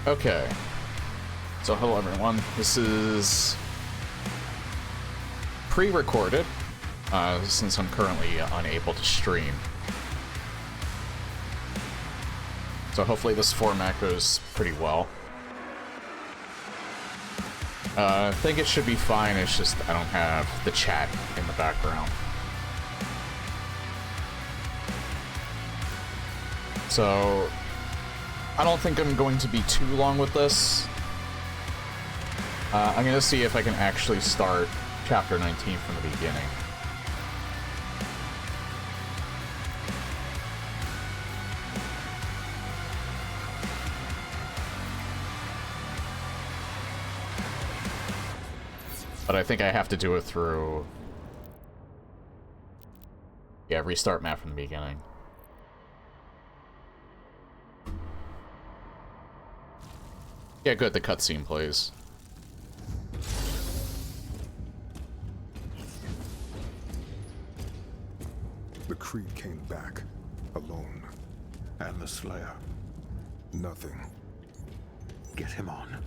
Okay. So hello everyone. This is pre-recorded, since I'm currently unable to stream. So hopefully this format goes pretty well. I think it should be fine, it's just I don't have the chat in the background. So I don't think I'm going to be too long with this. I'm going to see if I can actually start Chapter 19 from the beginning. But I think I have to do it through... yeah, restart map from the beginning. Yeah, good, the cutscene plays. The Creed came back, alone. And the Slayer. Nothing. Get him on.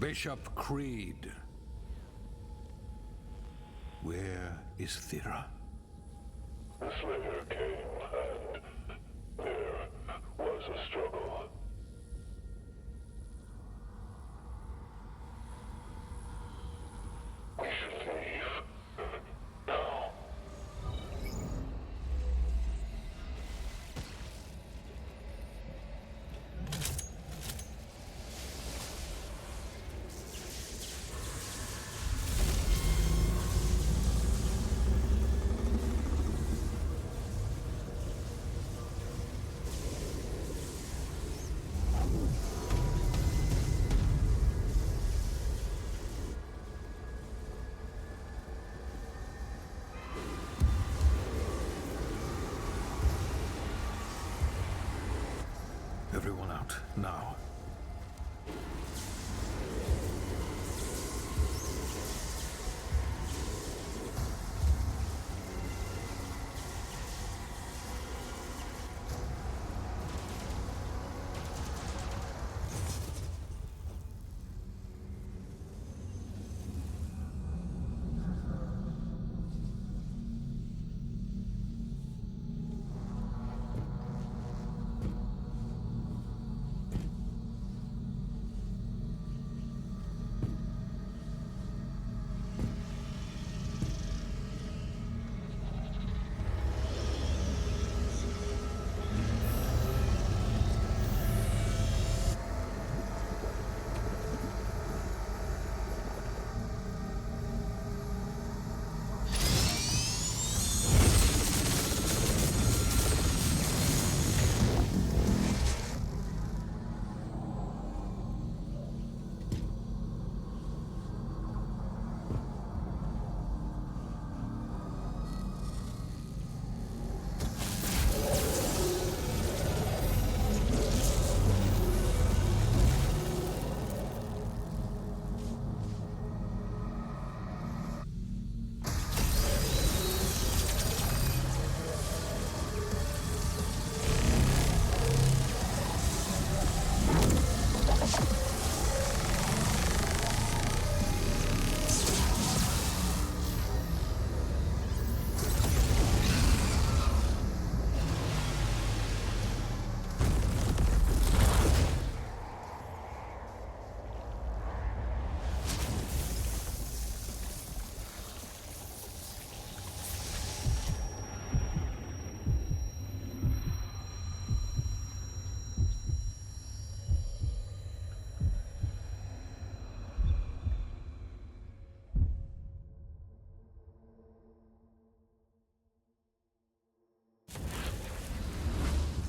Bishop Creed. Where is Thera? The Slayer came, and there was a struggle. We should leave. Now. Everyone out, now.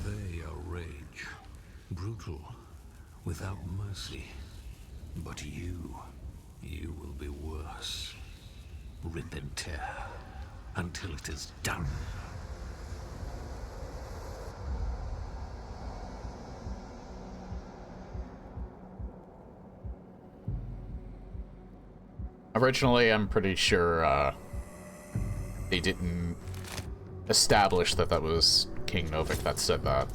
They are rage. Brutal. Without mercy. But you will be worse. Rip and tear. Until it is done. Originally, I'm pretty sure, they didn't established that that was King Novik that said that.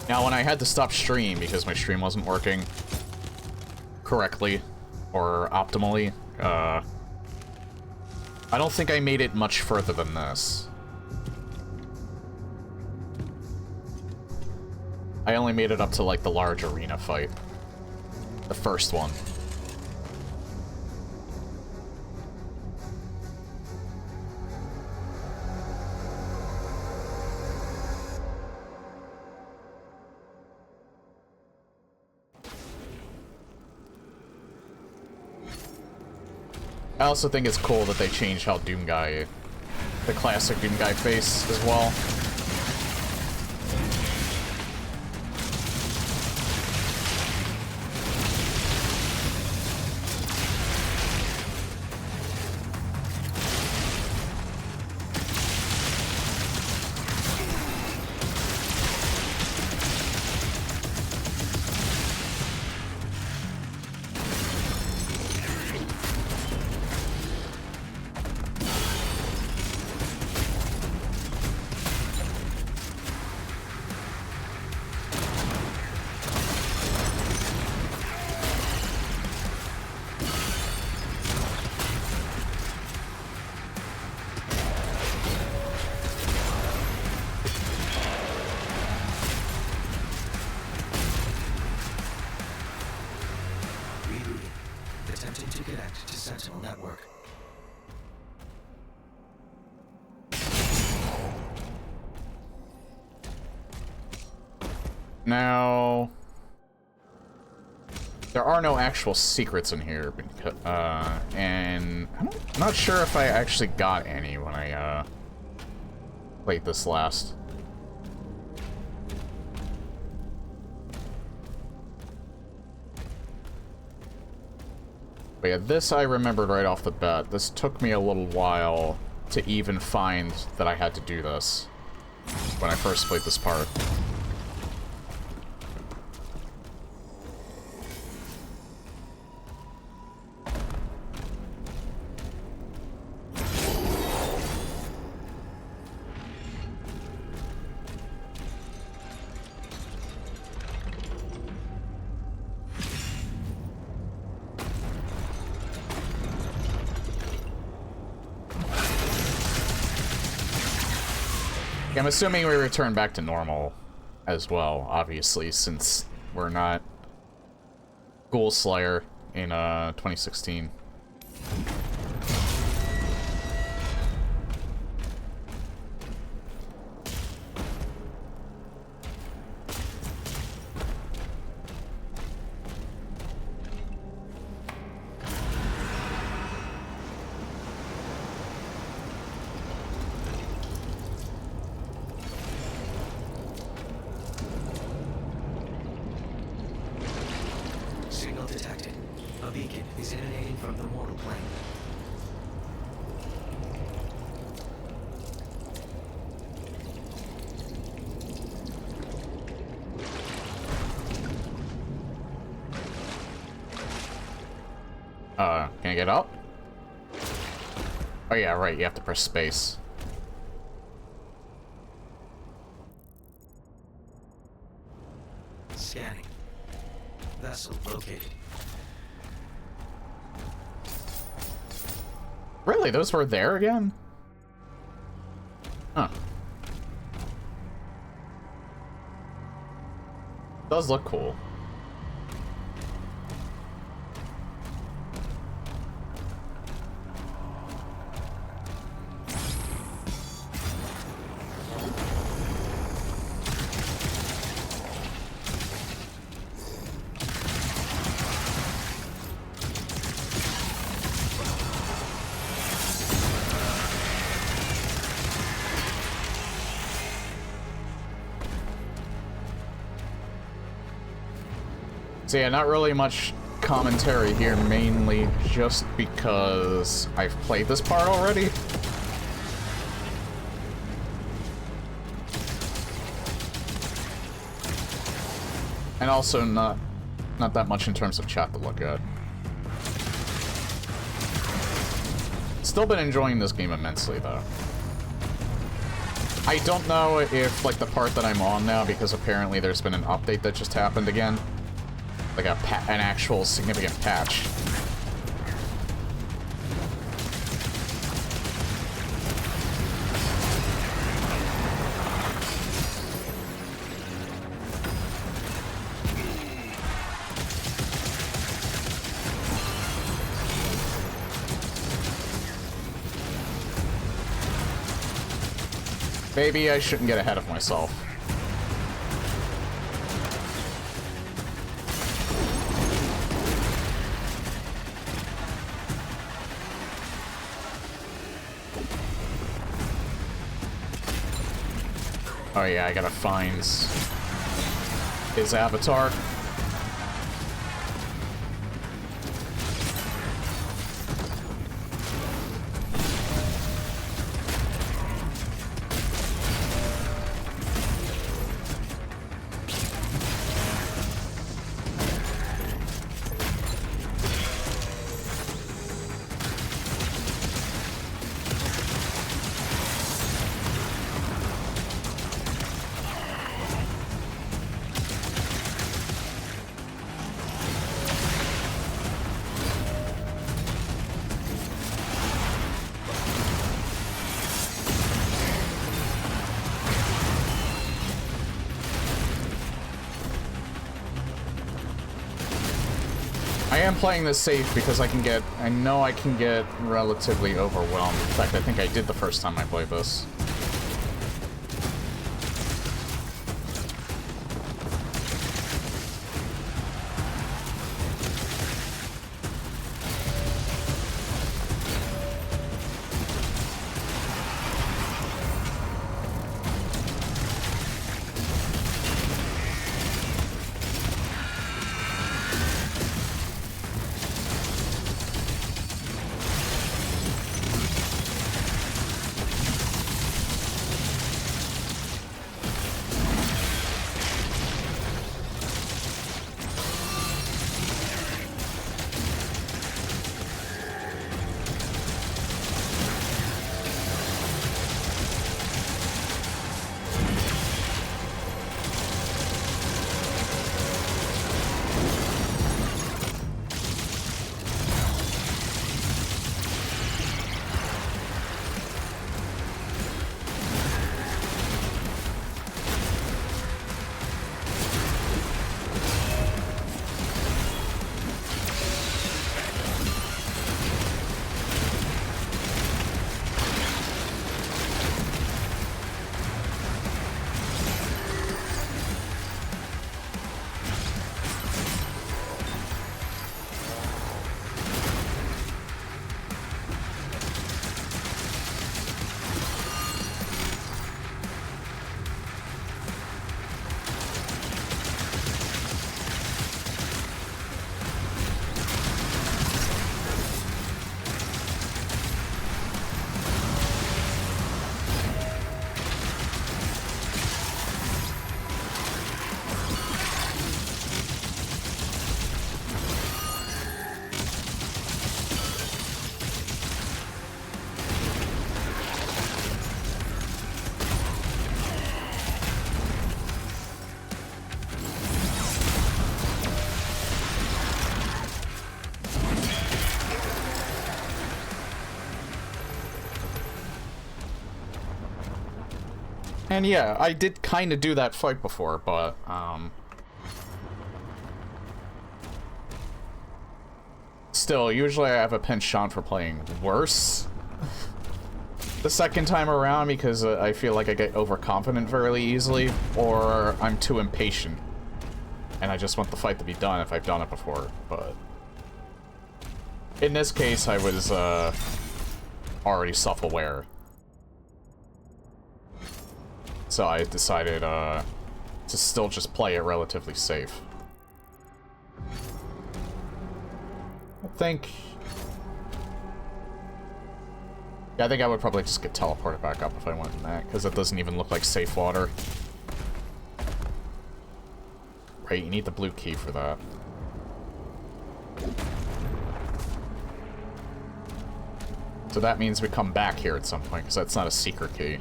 Now, when I had to stop stream because my stream wasn't working correctly or optimally, I don't think I made it much further than this. I only made it up to, like, the large arena fight. The first one. I also think it's cool that they changed how Doomguy, the classic Doomguy face as well. Now, there are no actual secrets in here, because, and I'm not sure if I actually got any when I played this last. But yeah, this I remembered right off the bat. This took me a little while to even find that I had to do this when I first played this part. I'm assuming we return back to normal as well, obviously, since we're not Ghoul Slayer in 2016. Can I get up? Oh yeah, right, you have to press space. Scanning. Vessel located. Really? Those were there again? Huh. Does look cool. So yeah, not really much commentary here, mainly just because I've played this part already. And also not that much in terms of chat to look at. Still been enjoying this game immensely, though. I don't know if, like, the part that I'm on now, because apparently there's been an update that just happened again. Like an actual significant patch. Maybe I shouldn't get ahead of myself. Oh yeah, I gotta find his avatar. I am playing this safe because I know I can get relatively overwhelmed. In fact, I think I did the first time I played this. And yeah, I did kind of do that fight before, but, still, usually I have a penchant for playing worse the second time around because I feel like I get overconfident fairly easily, or I'm too impatient, and I just want the fight to be done if I've done it before, but in this case, I was, already self-aware. So I decided, to still just play it relatively safe. I think I would probably just get teleported back up if I went in that, because it doesn't even look like safe water. Right, you need the blue key for that. So that means we come back here at some point, because that's not a secret key.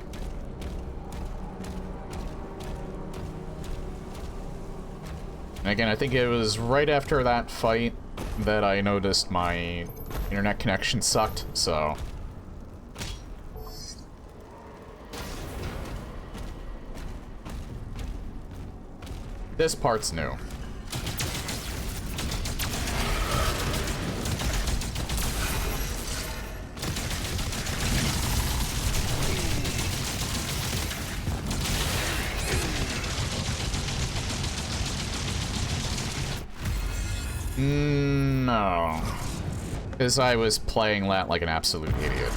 And again, I think it was right after that fight that I noticed my internet connection sucked, so... This part's new. No. Because I was playing that like an absolute idiot.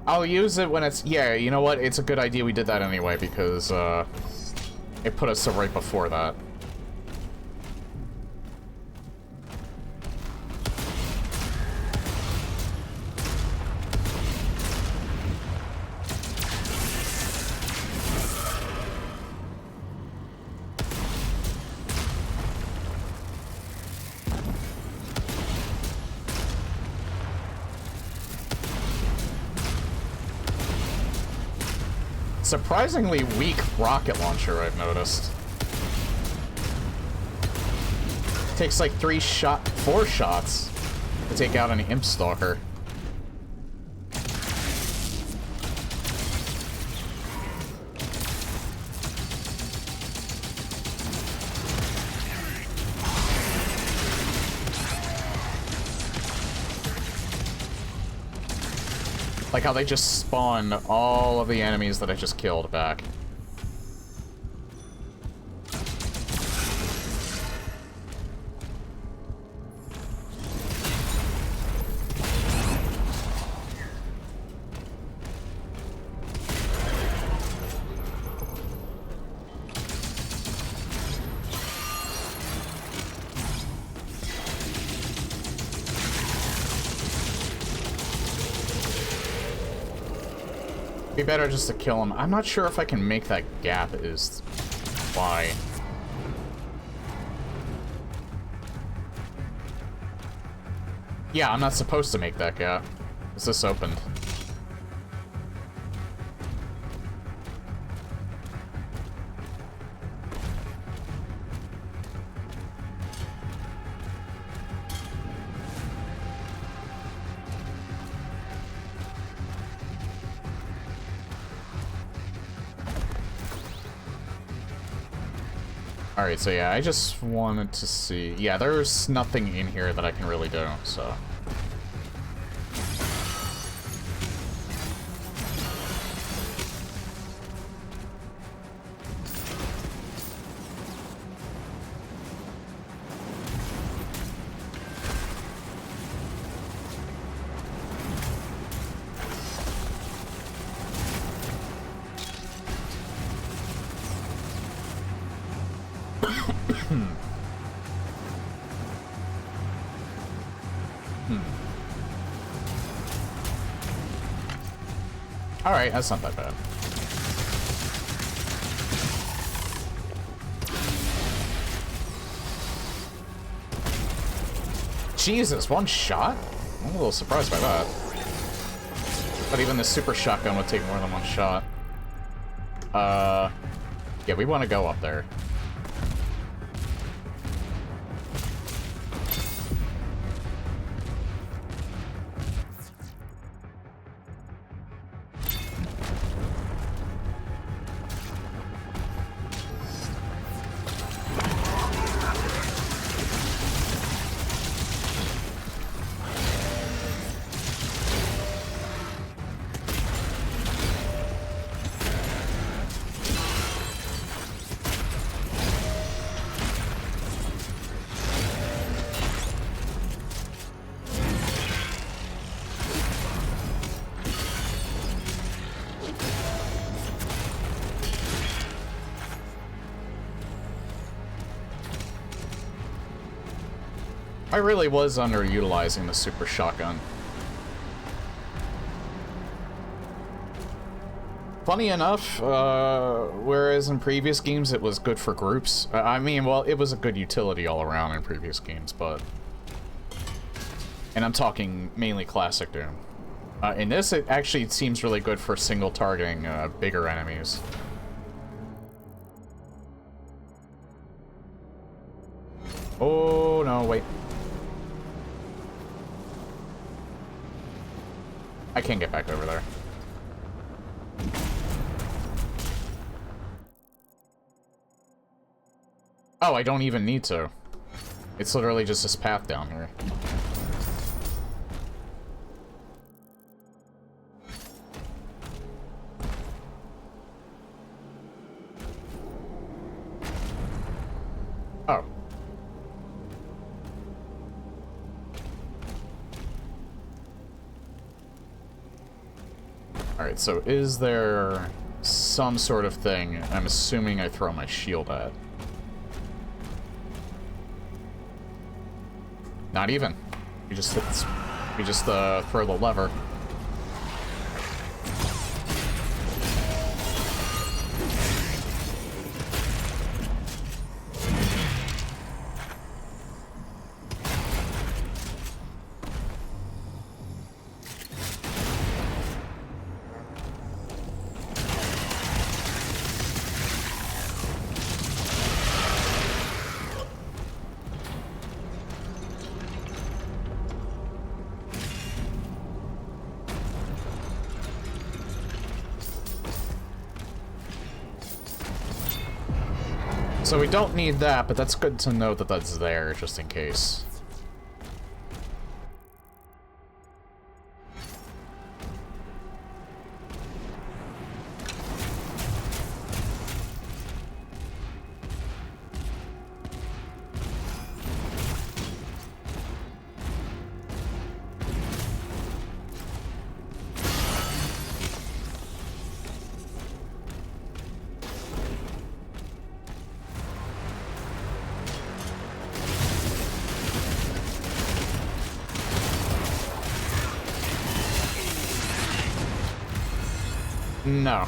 I'll use it when it's... Yeah, you know what? It's a good idea we did that anyway, because, it put us right before that. Surprisingly weak rocket launcher, I've noticed. Takes like 4 shots to take out an Imp Stalker. Like how they just spawn all of the enemies that I just killed back. Be better just to kill him. I'm not sure if I can make that gap is why. Yeah, I'm not supposed to make that gap. Is this opened? Alright, so yeah, I just wanted to see... Yeah, there's nothing in here that I can really do, so... Alright, that's not that bad. Jesus, 1 shot? I'm a little surprised by that. But even the super shotgun would take more than 1 shot. Yeah, we want to go up there. I really was underutilizing the super shotgun. Funny enough, whereas in previous games it was good for groups. I mean, well, it was a good utility all around in previous games, but... And I'm talking mainly Classic Doom. In this, it actually seems really good for single targeting bigger enemies. Oh, no, wait. I can't get back over there. Oh, I don't even need to. It's literally just this path down here. Oh. Alright, so is there some sort of thing I'm assuming I throw my shield at? Not even. We just throw the lever. So we don't need that, but that's good to know that that's there, just in case. No.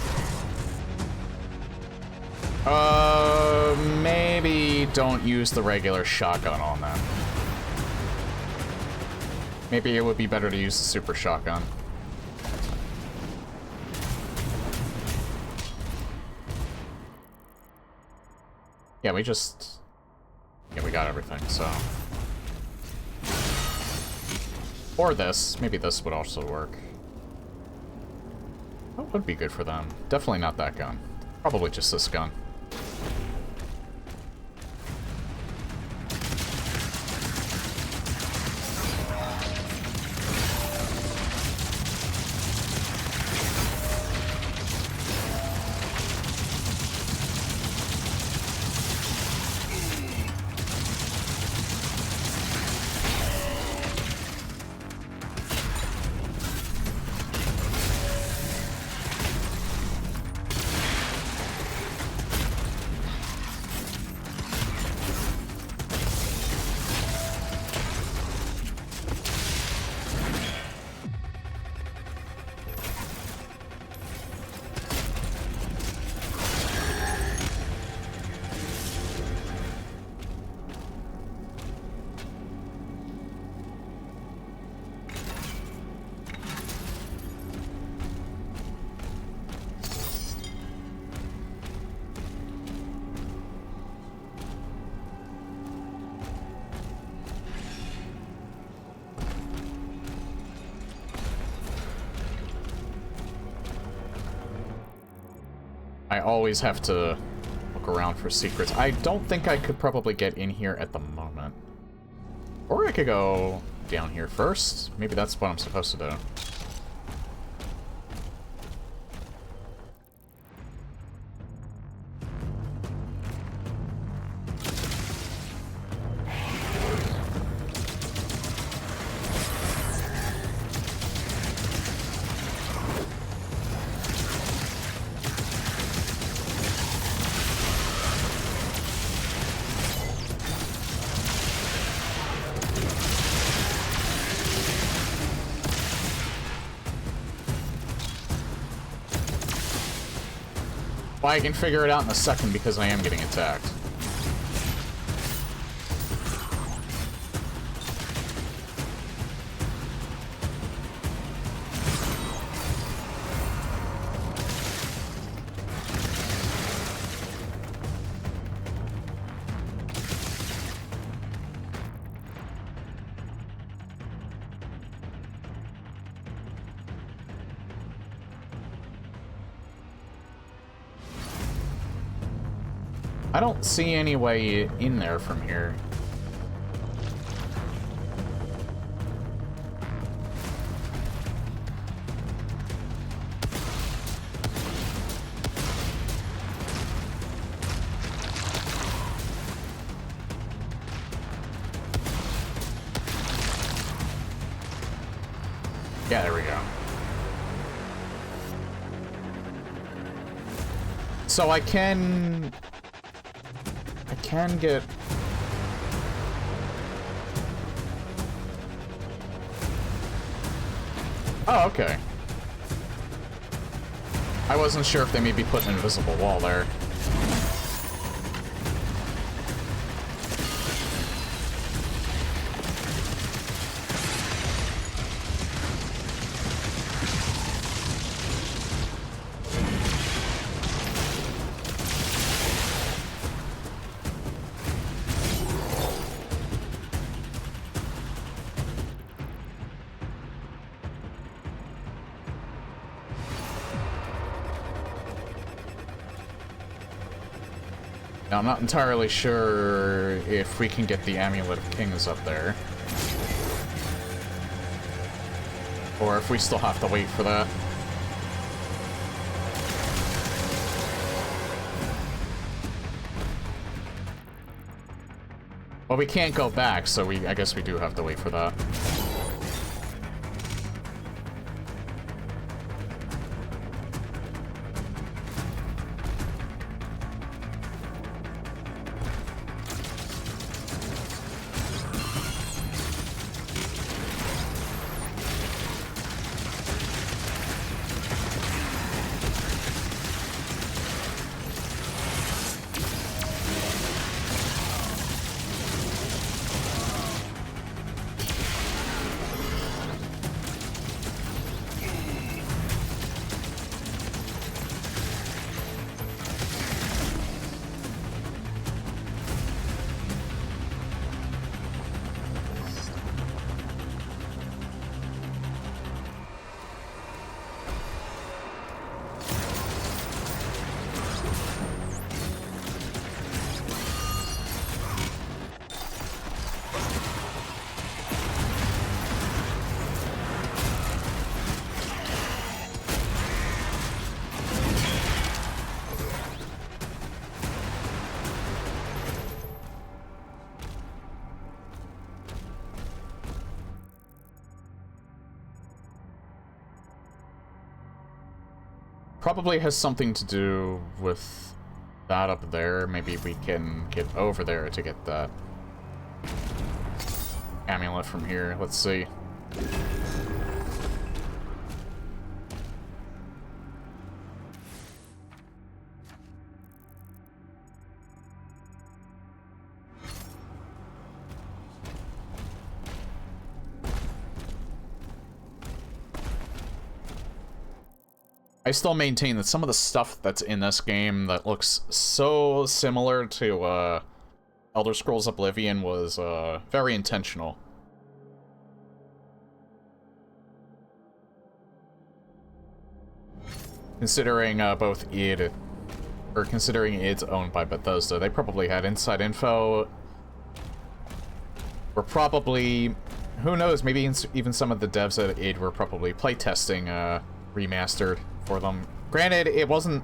Maybe don't use the regular shotgun on them. Maybe it would be better to use the super shotgun. Yeah, we got everything, so. Or this. Maybe this would also work. What would be good for them? Definitely not that gun. Probably just this gun. I always have to look around for secrets. I don't think I could probably get in here at the moment. Or I could go down here first. Maybe that's what I'm supposed to do. Well, I can figure it out in a second because I am getting attacked. I don't see any way in there from here. Yeah, there we go. So I can get... Oh, okay. I wasn't sure if they maybe put an invisible wall there. Now, I'm not entirely sure if we can get the Amulet of Kings up there. Or if we still have to wait for that. Well, we can't go back, so I guess we do have to wait for that. Probably has something to do with that up there. Maybe we can get over there to get that amulet from here. Let's see. I still maintain that some of the stuff that's in this game that looks so similar to Elder Scrolls Oblivion was very intentional. Considering both id, or considering id's owned by Bethesda, they probably had inside info. Or probably, who knows, maybe even some of the devs at id were probably playtesting Remastered for them. Granted, it wasn't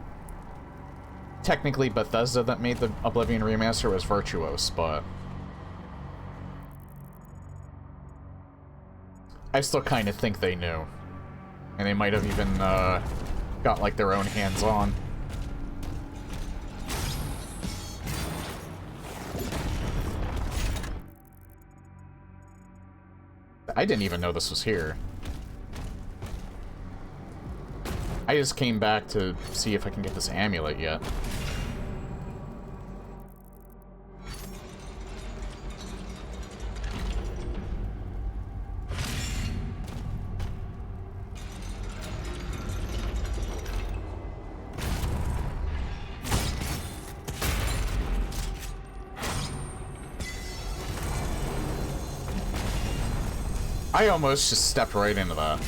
technically Bethesda that made the Oblivion remaster, it was Virtuos, but I still kind of think they knew. And they might have even got like their own hands on. I didn't even know this was here. I just came back to see if I can get this amulet yet. I almost just stepped right into that.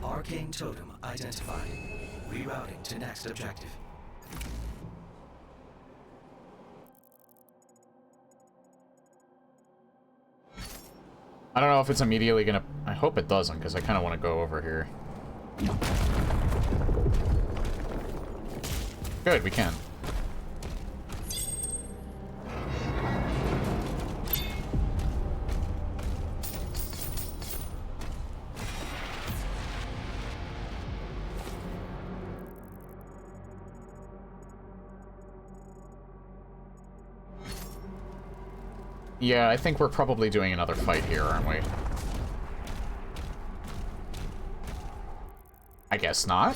Arcane totem identified. Rerouting to next objective. I don't know if it's immediately gonna... I hope it doesn't, because I kind of want to go over here. Good, we can. Yeah, I think we're probably doing another fight here, aren't we? I guess not.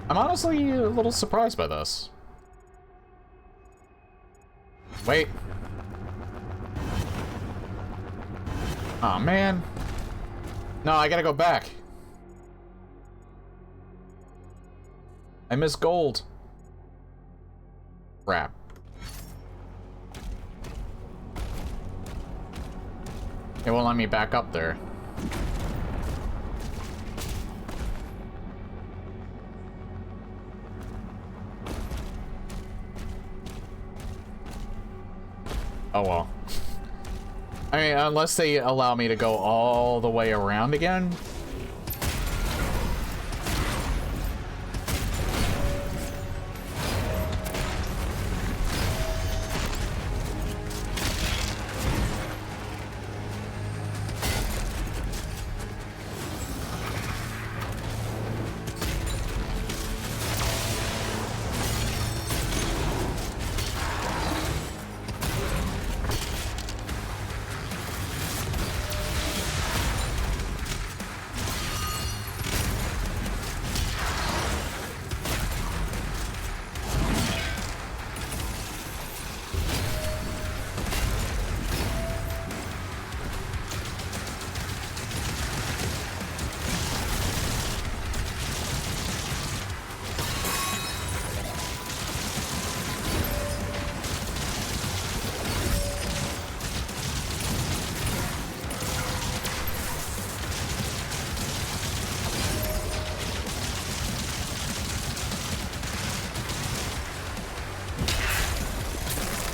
I'm honestly a little surprised by this. Wait. Aw, man. No, I gotta go back. I miss gold. Crap. It won't let me back up there. Oh well. I mean, unless they allow me to go all the way around again.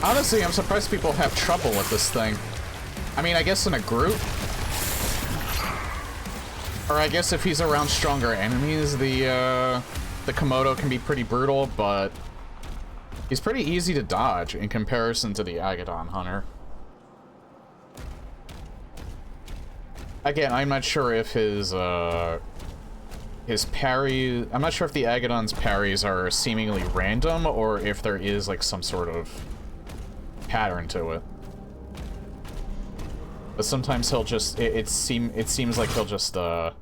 Honestly, I'm surprised people have trouble with this thing. I mean, I guess in a group. Or I guess if he's around stronger enemies, the Komodo can be pretty brutal, but he's pretty easy to dodge in comparison to the Agadon Hunter. Again, I'm not sure if his parry... I'm not sure if the Agadon's parries are seemingly random, or if there is, like, some sort of pattern to it. But sometimes he'll just... It seems like he'll just, It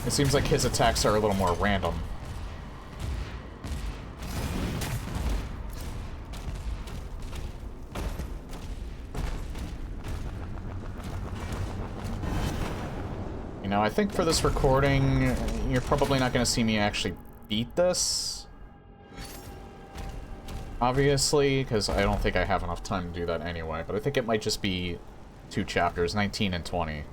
seems like his attacks are a little more random. You know, I think for this recording, you're probably not going to see me actually beat this, obviously, because I don't think I have enough time to do that anyway, but I think it might just be 2 chapters, 19 and 20.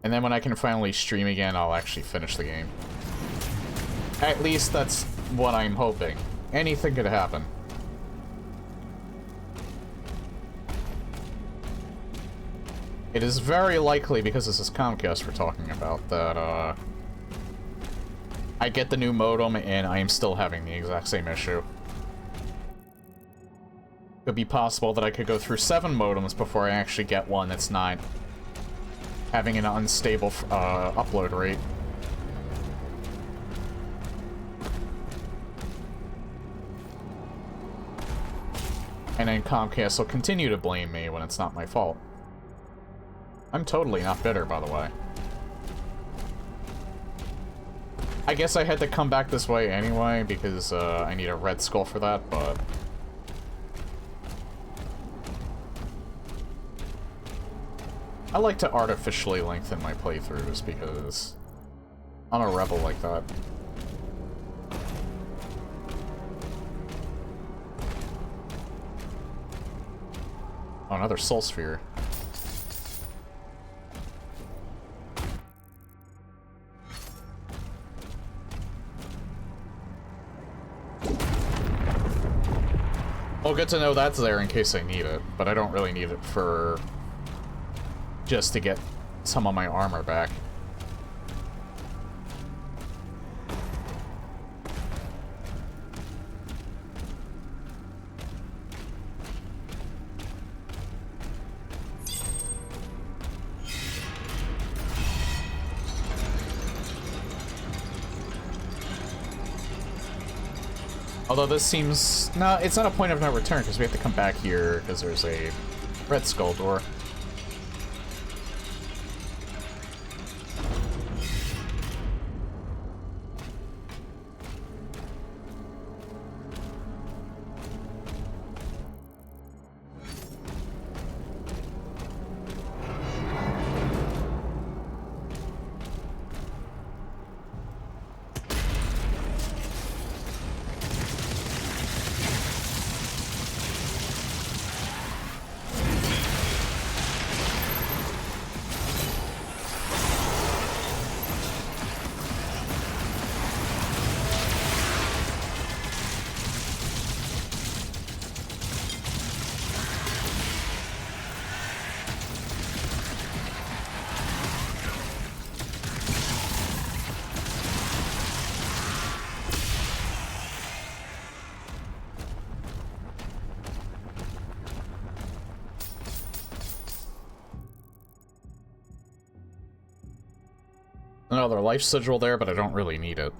And then when I can finally stream again, I'll actually finish the game. At least that's what I'm hoping. Anything could happen. It is very likely, because this is Comcast we're talking about, that, I get the new modem and I am still having the exact same issue. Could be possible that I could go through 7 modems before I actually get one that's not having an unstable upload rate. And then Comcast will continue to blame me when it's not my fault. I'm totally not bitter, by the way. I guess I had to come back this way anyway, because I need a red skull for that, but... I like to artificially lengthen my playthroughs, because I'm a rebel like that. Oh, another soul sphere. Well, good to know that's there in case I need it, but I don't really need it for... just to get some of my armor back. Although this seems... No, it's not a point of no return, because we have to come back here, because there's a red skull door. Another life sigil there, but I don't really need it.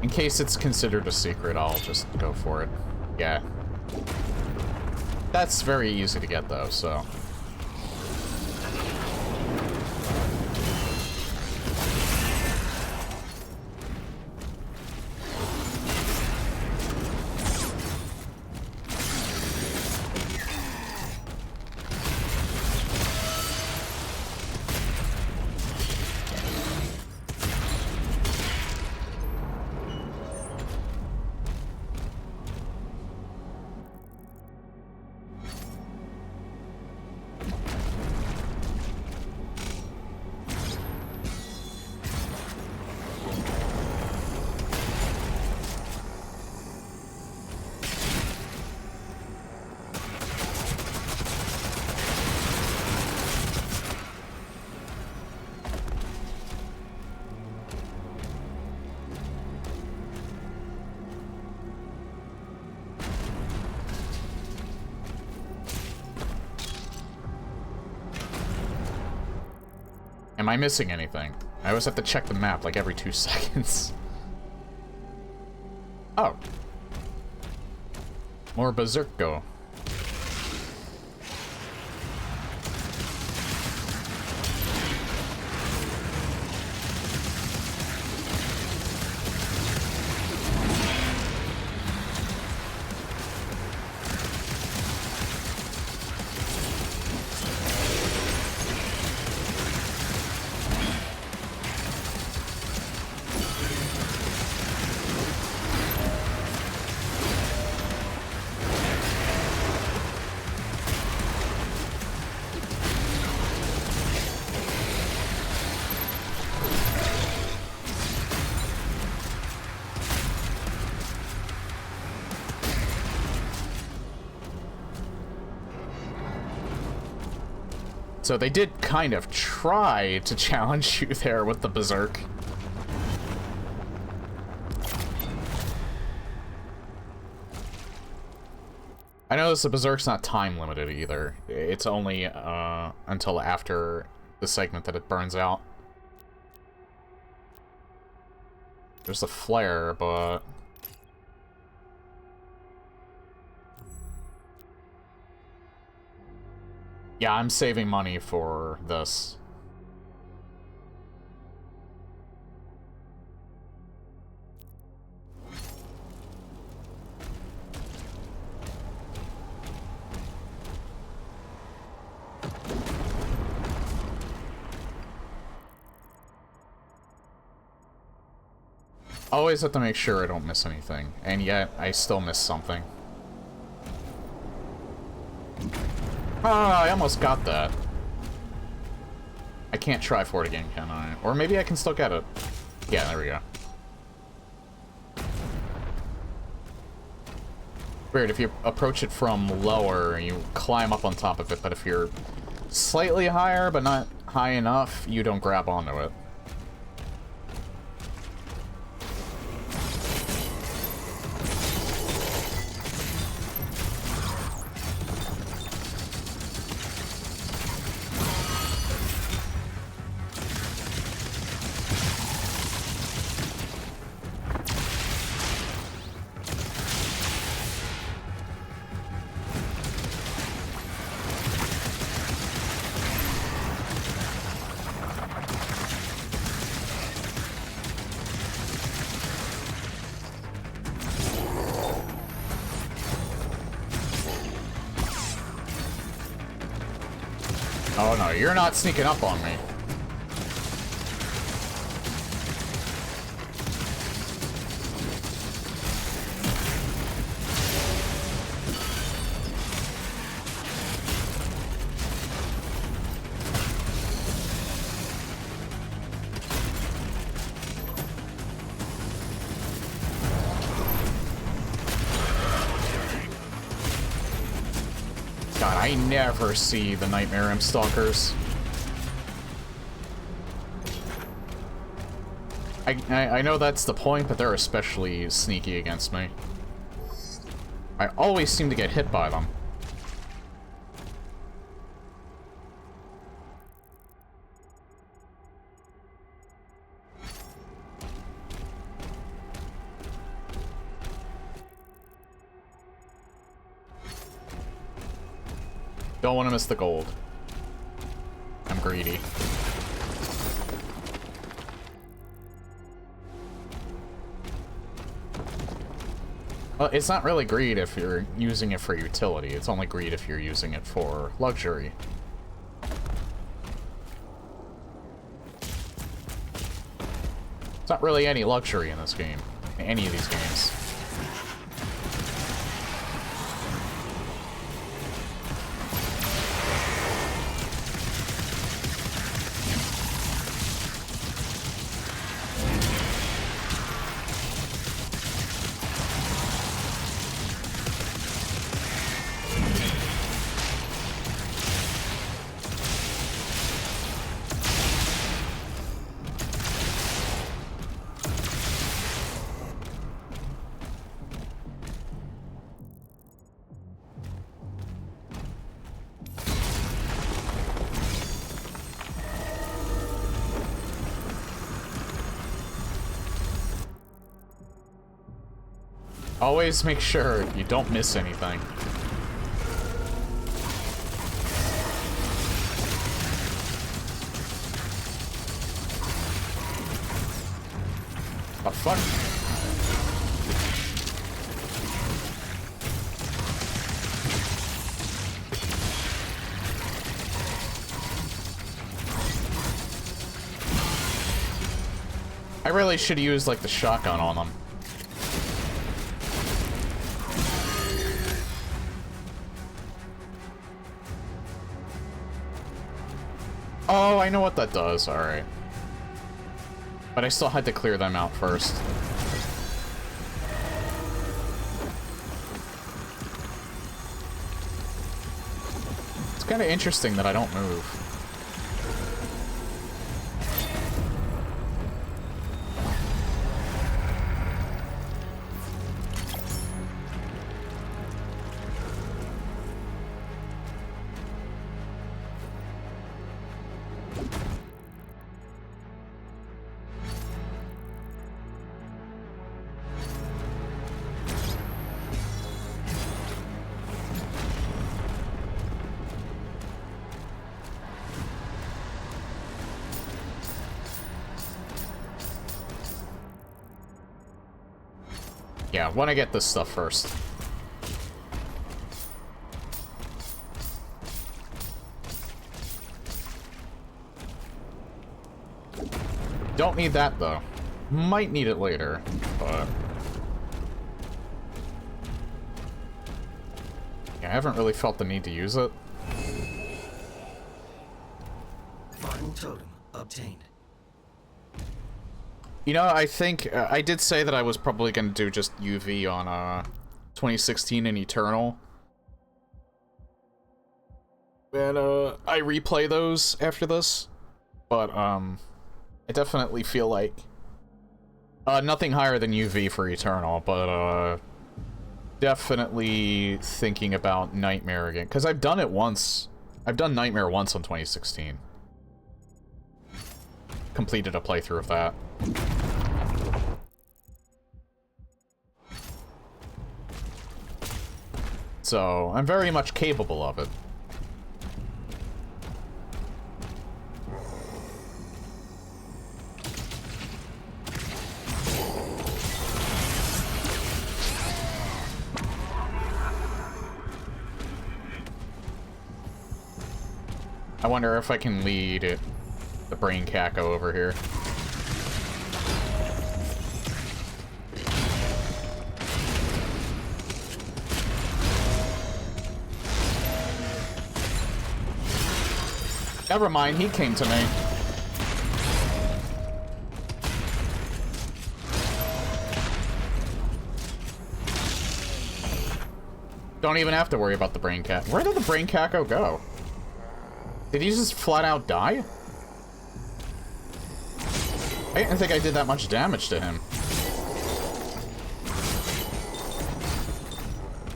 In case it's considered a secret, I'll just go for it. Yeah. That's very easy to get, though, so... Am I missing anything? I always have to check the map like every 2 seconds. Oh. More Berserko. So they did kind of try to challenge you there with the Berserk. I notice the Berserk's not time limited either. It's only until after the segment that it burns out. There's the flare, but... yeah, I'm saving money for this. Always have to make sure I don't miss anything, and yet I still miss something. Ah, I almost got that. I can't try for it again, can I? Or maybe I can still get it. Yeah, there we go. Weird, if you approach it from lower, you climb up on top of it, but if you're slightly higher, but not high enough, you don't grab onto it. Oh no, you're not sneaking up on me. God, I never see the Nightmare Imp Stalkers. I know that's the point, but they're especially sneaky against me. I always seem to get hit by them. Don't want to miss the gold. I'm greedy. Well, it's not really greed if you're using it for utility. It's only greed if you're using it for luxury. It's not really any luxury in this game. In any of these games. Always make sure you don't miss anything. The fuck? I really should use like the shotgun on them. Oh, I know what that does. Alright. But I still had to clear them out first. It's kind of interesting that I don't move. Yeah, want to get this stuff first. Don't need that, though. Might need it later, but... yeah, I haven't really felt the need to use it. Final totem obtained. You know, I think... I did say that I was probably going to do just UV on 2016 and Eternal. And I replay those after this. But, I definitely feel like... nothing higher than UV for Eternal, but, definitely thinking about Nightmare again. Because I've done it once. I've done Nightmare once on 2016. Completed a playthrough of that. So, I'm very much capable of it. I wonder if I can lead the Brain Caco over here. Never mind, he came to me. Don't even have to worry about the Brain Cat. Where did the Brain Caco go? Did he just flat out die? I didn't think I did that much damage to him.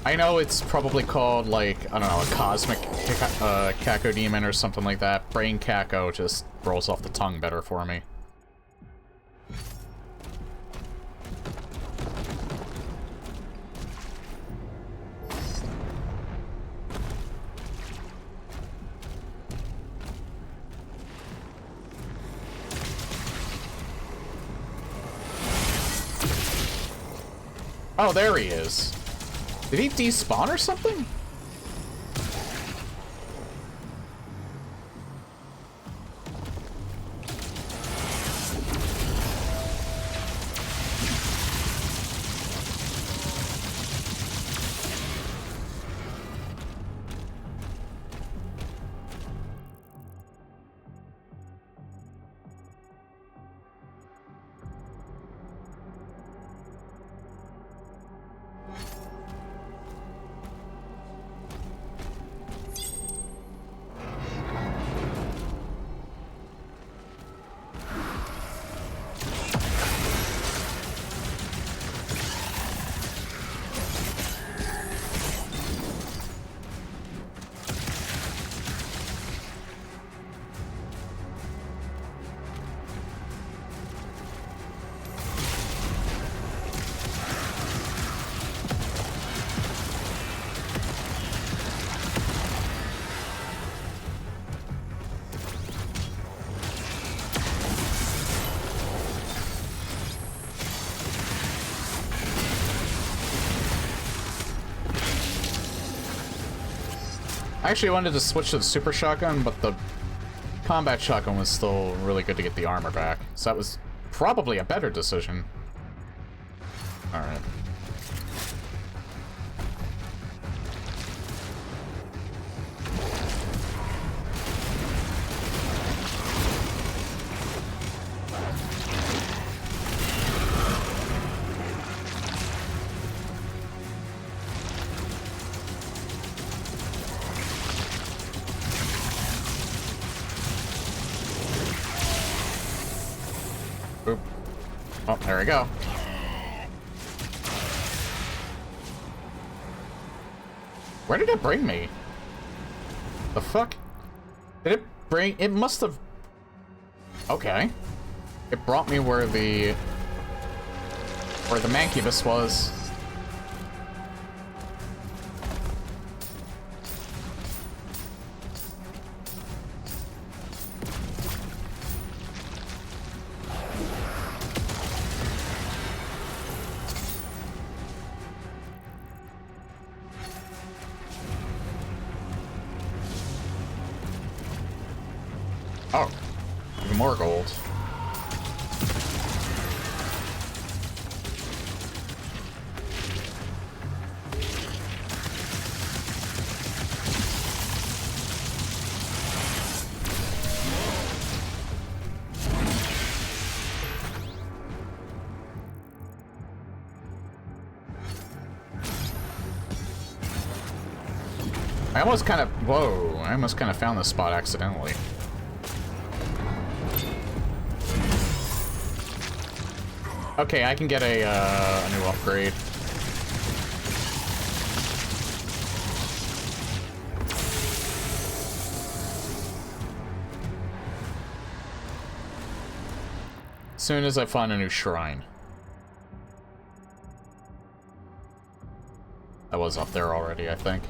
I know it's probably called, like, I don't know, a Cosmic Cacodemon or something like that. Brain Caco just rolls off the tongue better for me. Oh, there he is. Did he despawn or something? I actually wanted to switch to the super shotgun, but the combat shotgun was still really good to get the armor back. So that was probably a better decision. Alright. Oop. Oh, there we go. Where did it bring me? The fuck? Did it bring... It must have... Okay. It brought me where the Mancubus was. Oh, even more gold. I almost kind of, whoa, I almost kind of found this spot accidentally. Okay, I can get a new upgrade. As soon as I find a new shrine. That was up there already, I think.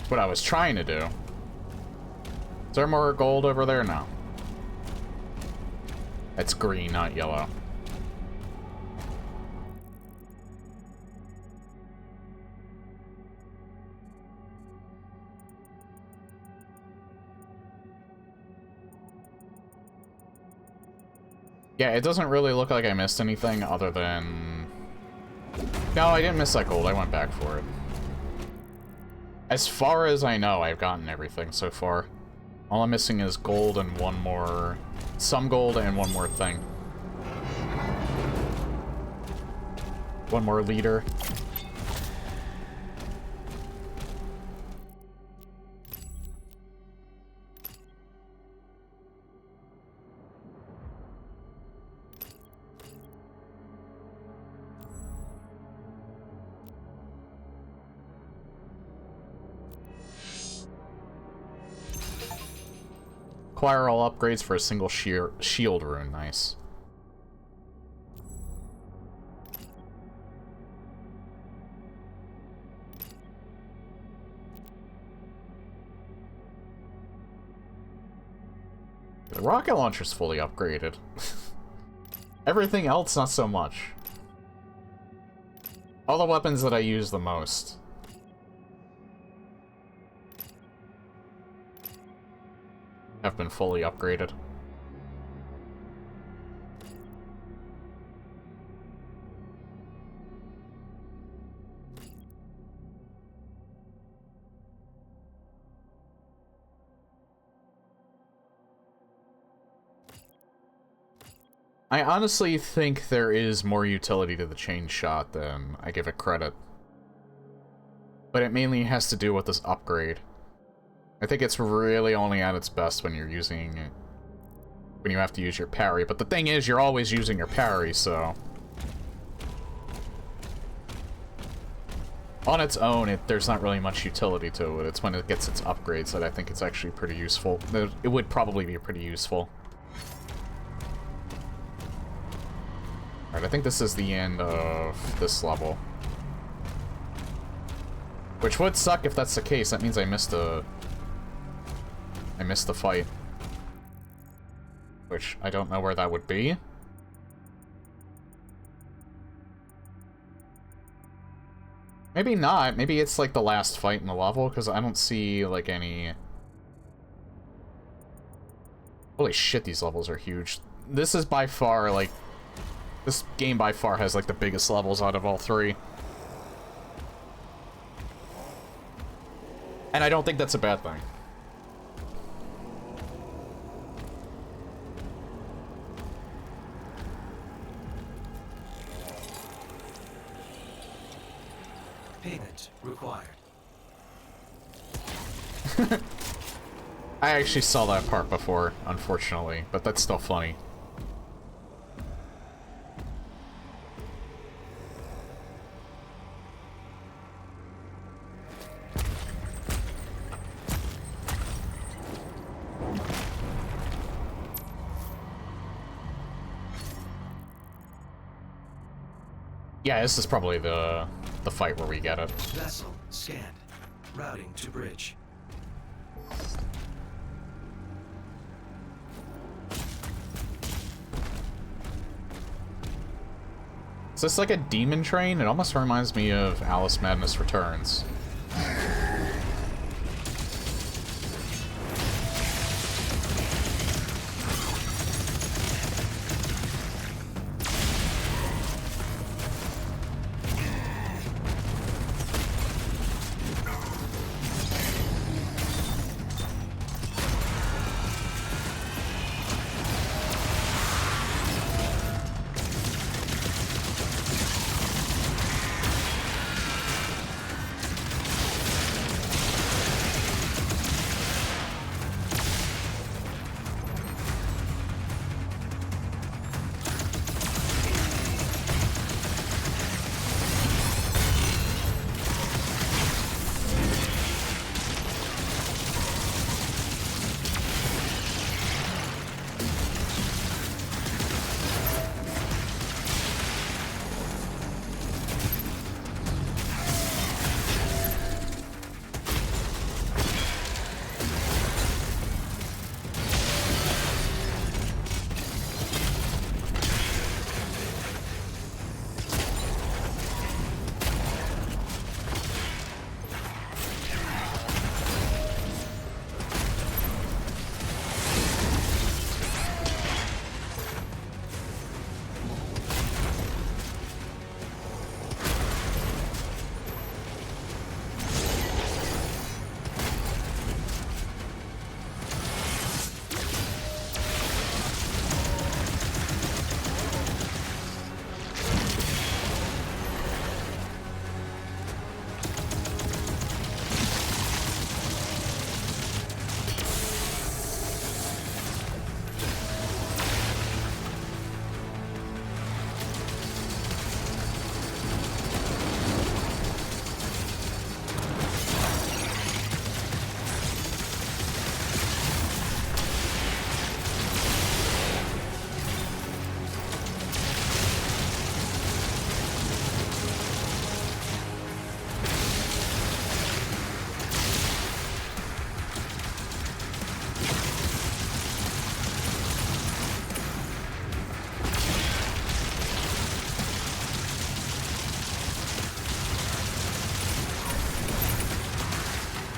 What I was trying to do. Is there more gold over there? No. It's green, not yellow. Yeah, it doesn't really look like I missed anything other than... No, I didn't miss that gold. I went back for it. As far as I know, I've gotten everything so far. All I'm missing is gold and one more... Some gold and one more thing. One more leader. Acquire all upgrades for a single shield rune. Nice. The rocket launcher's fully upgraded. Everything else, not so much. All the weapons that I use the most. Have been fully upgraded. I honestly think there is more utility to the chain shot than I give it credit. But it mainly has to do with this upgrade. I think it's really only at its best when you're using... when you have to use your parry. But the thing is, you're always using your parry, so... On its own, there's not really much utility to it. It's when it gets its upgrades that I think it's actually pretty useful. It would probably be pretty useful. Alright, I think this is the end of this level. Which would suck if that's the case. That means I missed the fight. Which, I don't know where that would be. Maybe not. Maybe it's like the last fight in the level, because I don't see, like, any... Holy shit, these levels are huge. This is by far, like... This game by far has, like, the biggest levels out of all three. And I don't think that's a bad thing. Payment required. I actually saw that part before, unfortunately, but that's still funny. Yeah, this is probably the fight where we get it. Vessel scanned. Routing to bridge. Is this like a demon train? It almost reminds me of Alice Madness Returns.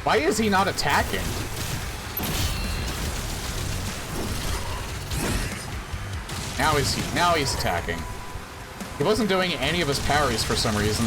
Why is he not attacking? Now he's attacking. He wasn't doing any of his parries for some reason.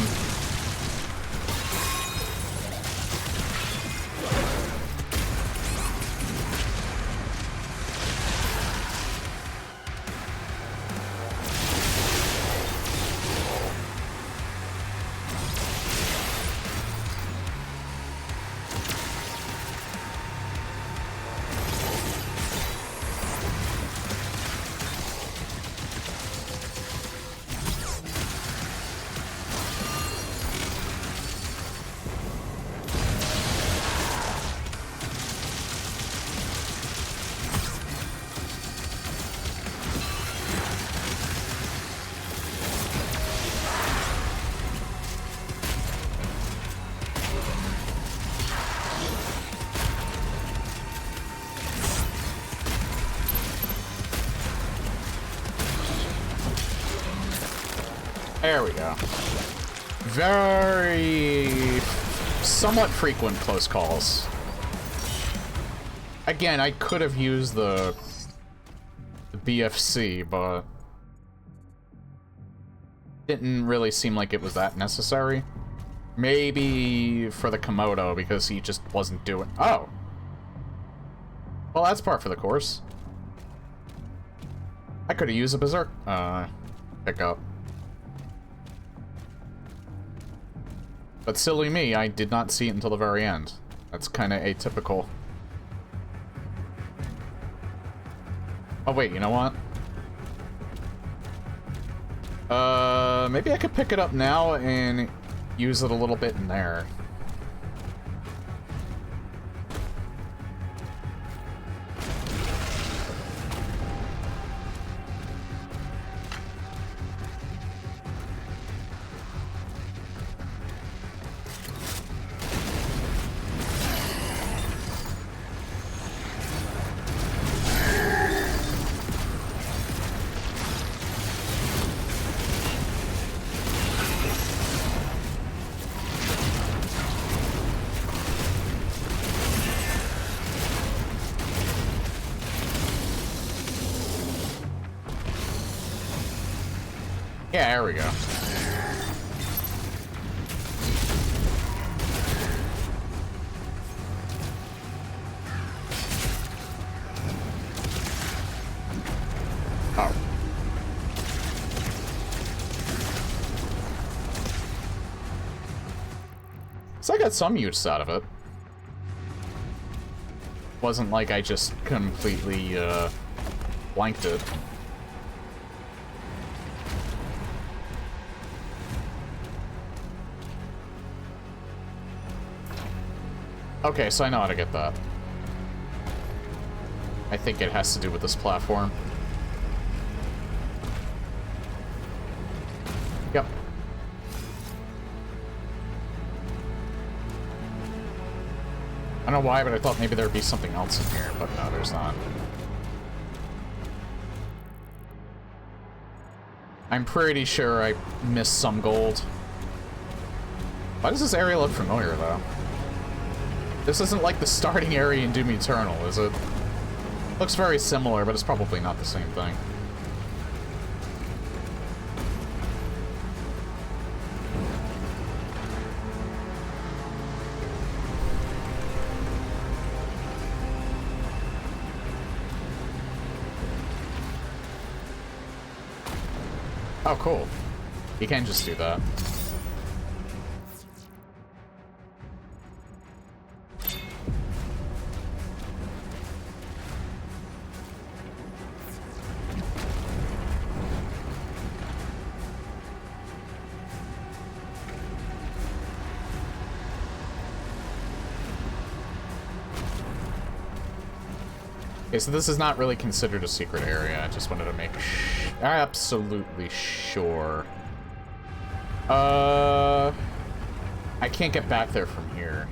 There we go. Very... somewhat frequent close calls. Again, I could have used the BFC, but... didn't really seem like it was that necessary. Maybe for the Komodo, because he just wasn't doing... Oh! Well, that's par for the course. I could have used a Berserk, pickup. But silly me, I did not see it until the very end. That's kind of atypical. Oh wait, you know what? Maybe I could pick it up now and use it a little bit in there. Yeah, there we go. Oh. So I got some use out of it. Wasn't like I just completely, blanked it. Okay, so I know how to get that. I think it has to do with this platform. Yep. I don't know why, but I thought maybe there'd be something else in here, but no, there's not. I'm pretty sure I missed some gold. Why does this area look familiar, though? This isn't like the starting area in Doom Eternal, is it? Looks very similar, but it's probably not the same thing. Oh, cool. You can just do that. Okay, so this is not really considered a secret area. I just wanted to make absolutely sure. I can't get back there from here.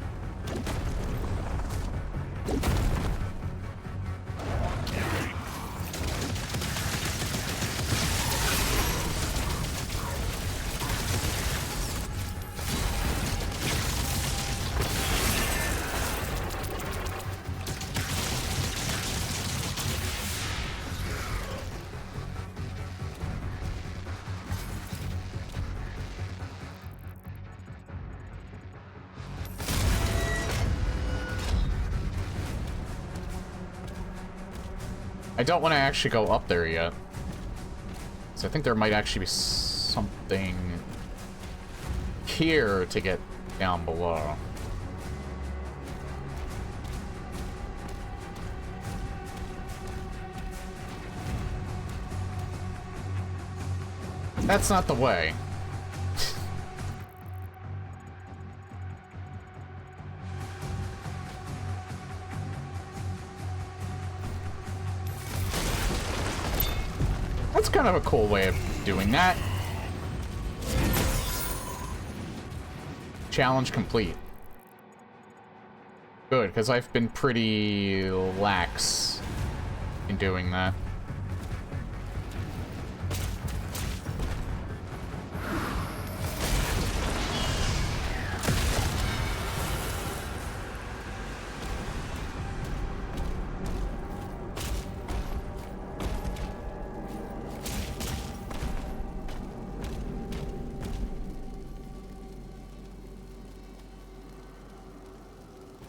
I don't want to actually go up there yet. So I think there might actually be something here to get down below. That's not the way. That's kind of a cool way of doing that. Challenge complete. Good, because I've been pretty lax in doing that.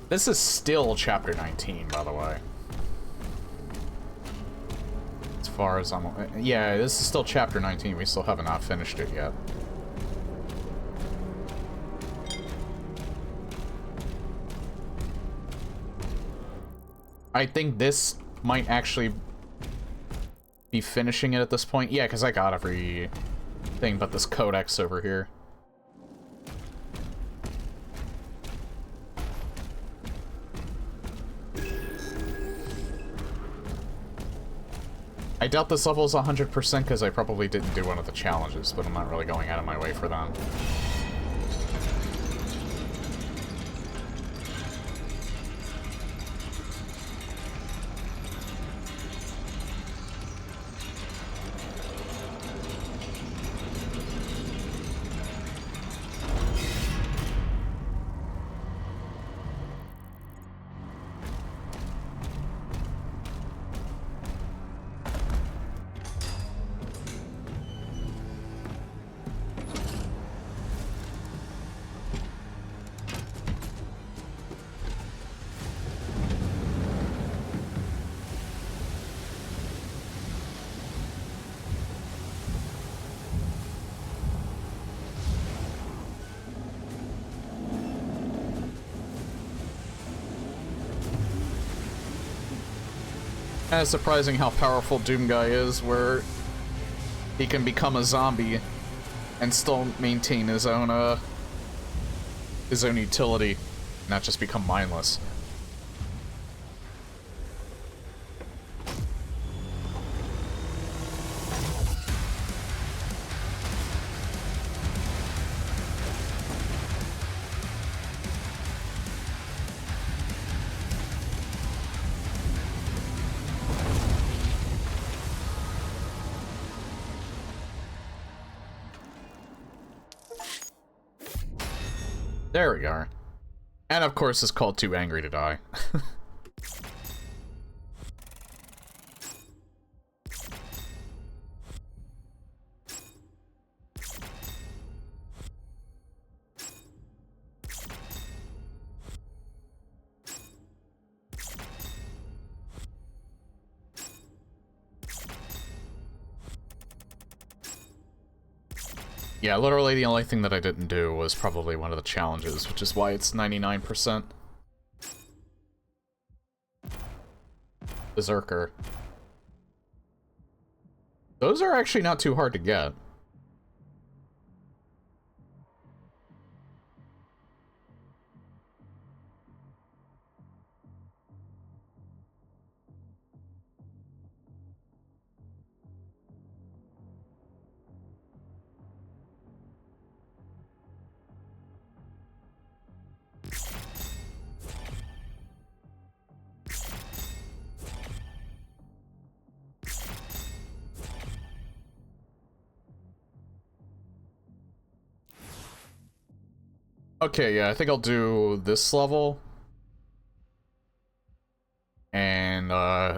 This is still Chapter 19, by the way. As far as I'm... Yeah, this is still Chapter 19. We still have not finished it yet. I think this might actually be finishing it at this point. Yeah, because I got everything but this codex over here. I doubt this level is 100% because I probably didn't do one of the challenges, but I'm not really going out of my way for them. Kinda surprising how powerful Doom Guy is, where he can become a zombie and still maintain his own utility, not just become mindless. There we are. And of course it's called Too Angry to Die. Yeah, literally the only thing that I didn't do was probably one of the challenges, which is why it's 99%. Berserker. Those are actually not too hard to get. Okay, yeah, I think I'll do this level. And,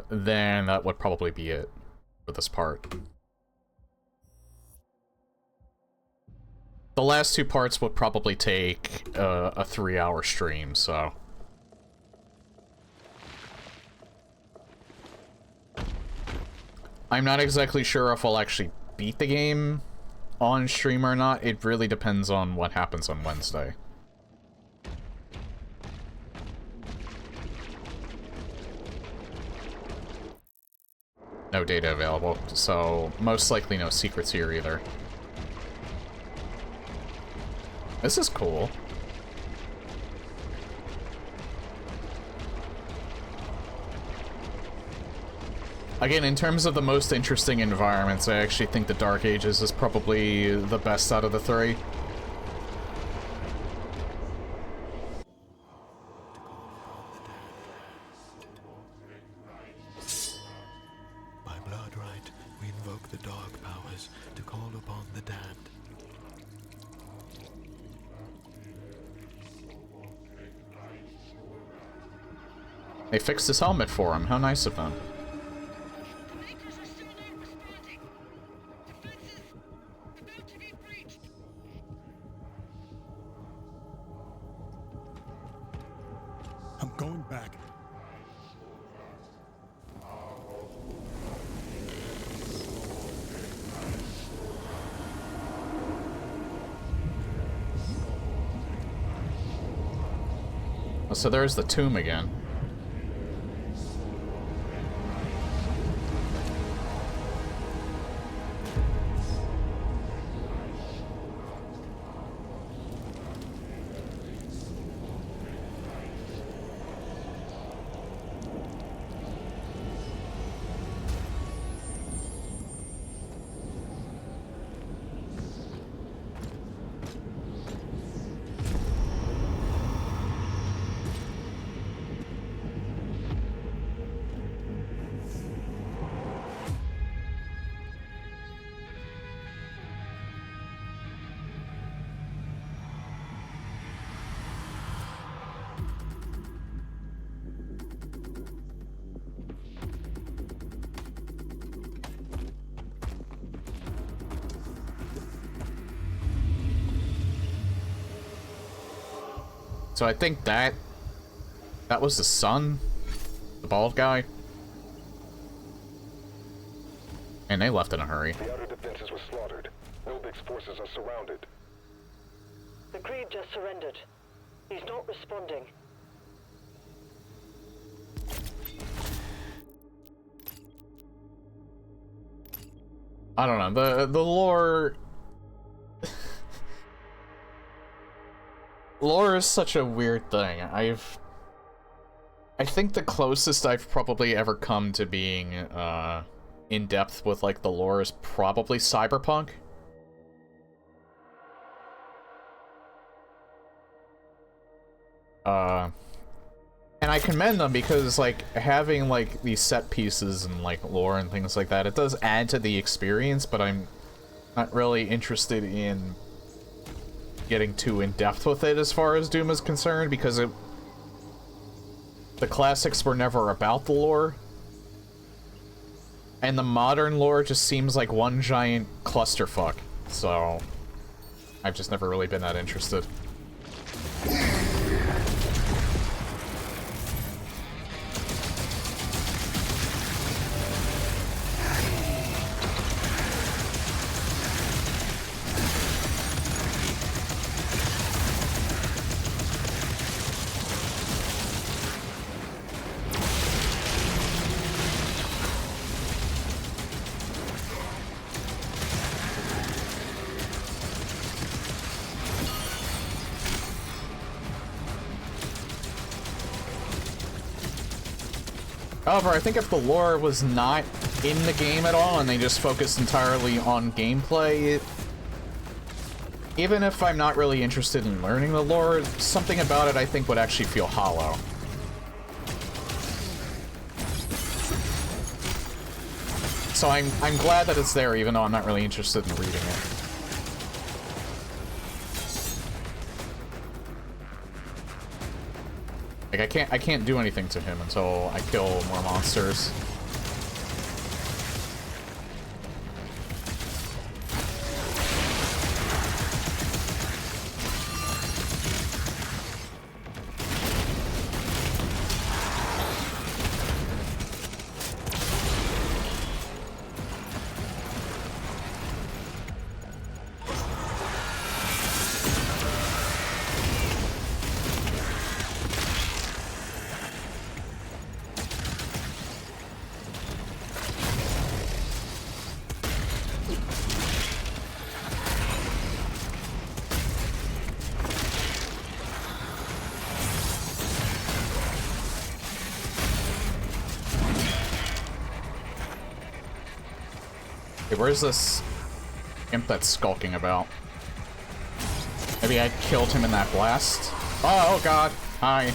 then that would probably be it for this part. The last two parts would probably take, a 3-hour stream, so... I'm not exactly sure if I'll actually beat the game on stream or not. It really depends on what happens on Wednesday. No data available, so most likely no secrets here either. This is cool. Again, in terms of the most interesting environments, I actually think the Dark Ages is probably the best out of the three. They fixed his helmet for him. How nice of them. I'm going back. Oh, so there's the tomb again. So I think that was the son, the bald guy. And they left in a hurry. The outer defenses were slaughtered. Nobig's forces are surrounded. The Creed just surrendered. He's not responding. I don't know, the lore... Lore is such a weird thing. I think the closest I've probably ever come to being, in depth with, like, the lore is probably Cyberpunk. And I commend them because, like, having, like, these set pieces and, like, lore and things like that, it does add to the experience, but I'm not really interested in getting too in-depth with it as far as Doom is concerned, because the classics were never about the lore. And the modern lore just seems like one giant clusterfuck, so I've just never really been that interested. However, I think if the lore was not in the game at all and they just focused entirely on gameplay, even if I'm not really interested in learning the lore, something about it I think would actually feel hollow. So I'm glad that it's there, even though I'm not really interested in reading it. Like, I can't do anything to him until I kill more monsters. Where's this imp that's skulking about? Maybe I killed him in that blast? Oh god. Hi.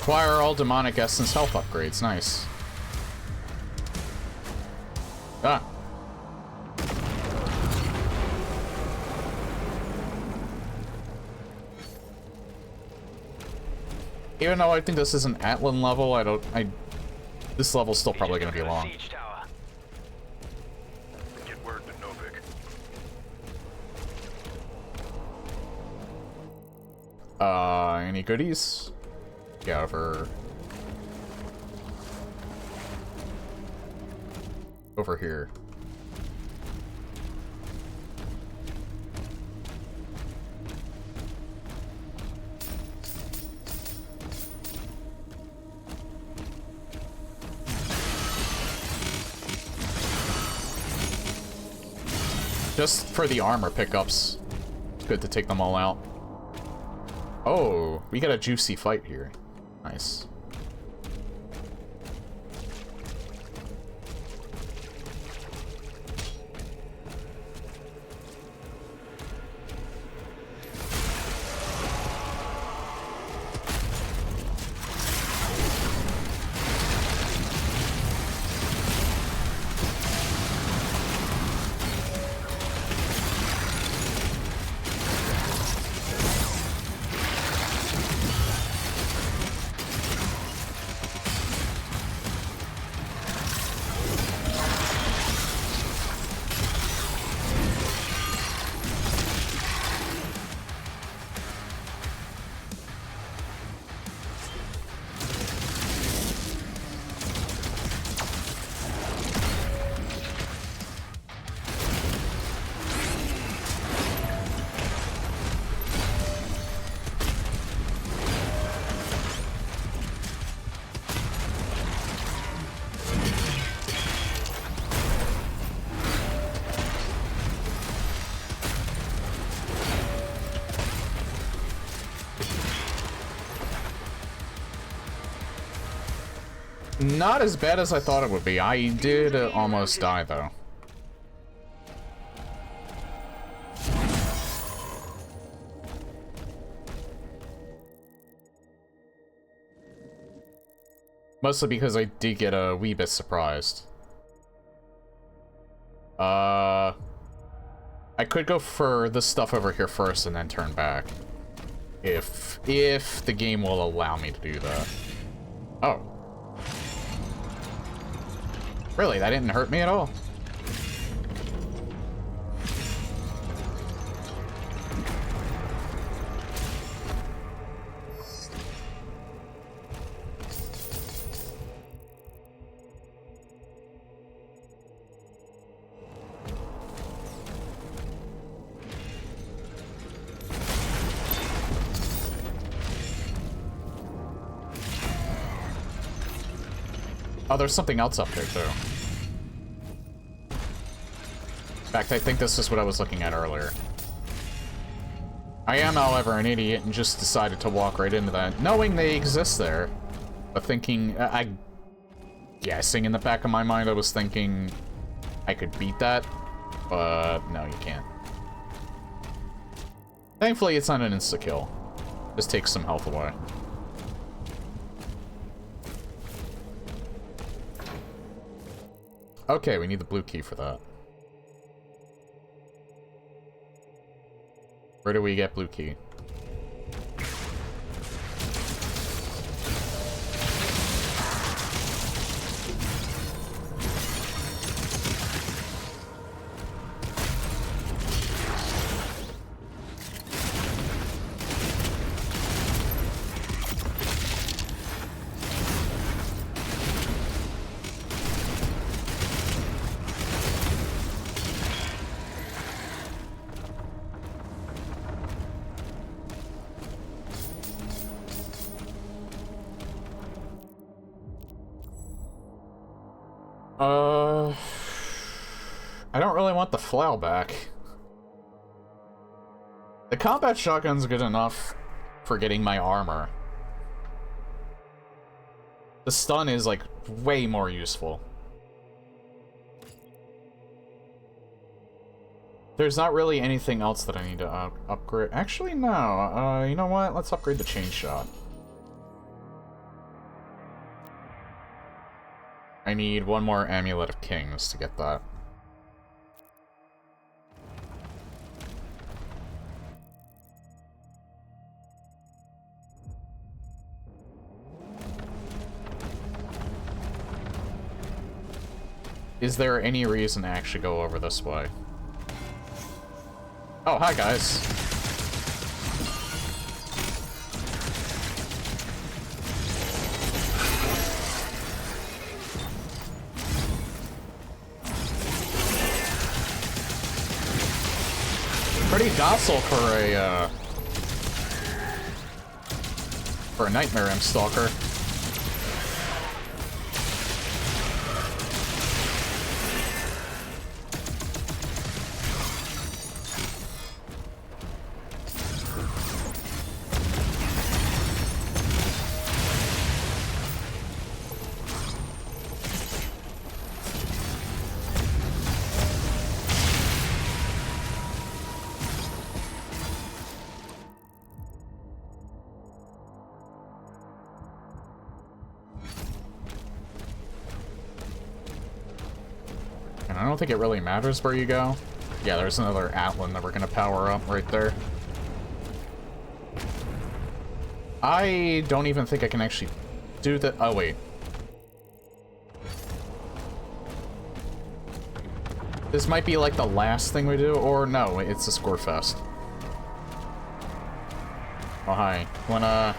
Acquire all demonic essence health upgrades. Nice. Ah. Even though I think this is an Atlan level, this level's still probably gonna be long. Get word to Novik. Any goodies? Yeah, over here. Just for the armor pickups. It's good to take them all out. Oh, we got a juicy fight here. Nice. Not as bad as I thought it would be. I did almost die, though. Mostly because I did get a wee bit surprised. I could go for this stuff over here first and then turn back. If the game will allow me to do that. Oh. Really? That didn't hurt me at all? Oh, there's something else up there, too. In fact, I think this is what I was looking at earlier. I am, however, an idiot and just decided to walk right into that, knowing they exist there. But thinking, guessing in the back of my mind, I was thinking I could beat that. But no, you can't. Thankfully, it's not an insta-kill. Just takes some health away. Okay, we need the blue key for that. Where do we get blue key? I don't really want the flail back. The combat shotgun's good enough for getting my armor. The stun is, like, way more useful. There's not really anything else that I need to upgrade. Actually, no. You know what? Let's upgrade the chain shot. I need one more Amulet of Kings to get that. Is there any reason to actually go over this way? Oh, hi guys. Pretty docile for a Nightmare Imp Stalker. I don't think it really matters where you go. Yeah, there's another Atlan that we're gonna power up right there. I don't even think I can actually do that. Oh, wait. This might be like the last thing we do, or no, it's a score fest. Oh, hi. Wanna...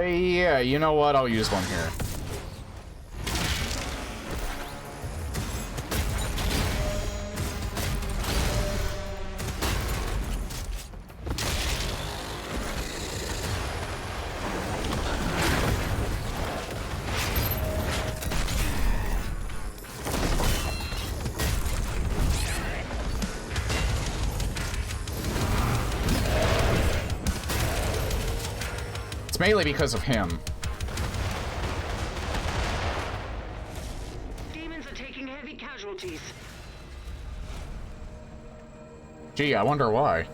yeah, you know what? I'll use one here. Mainly because of him. Demons are taking heavy casualties. Gee, I wonder why.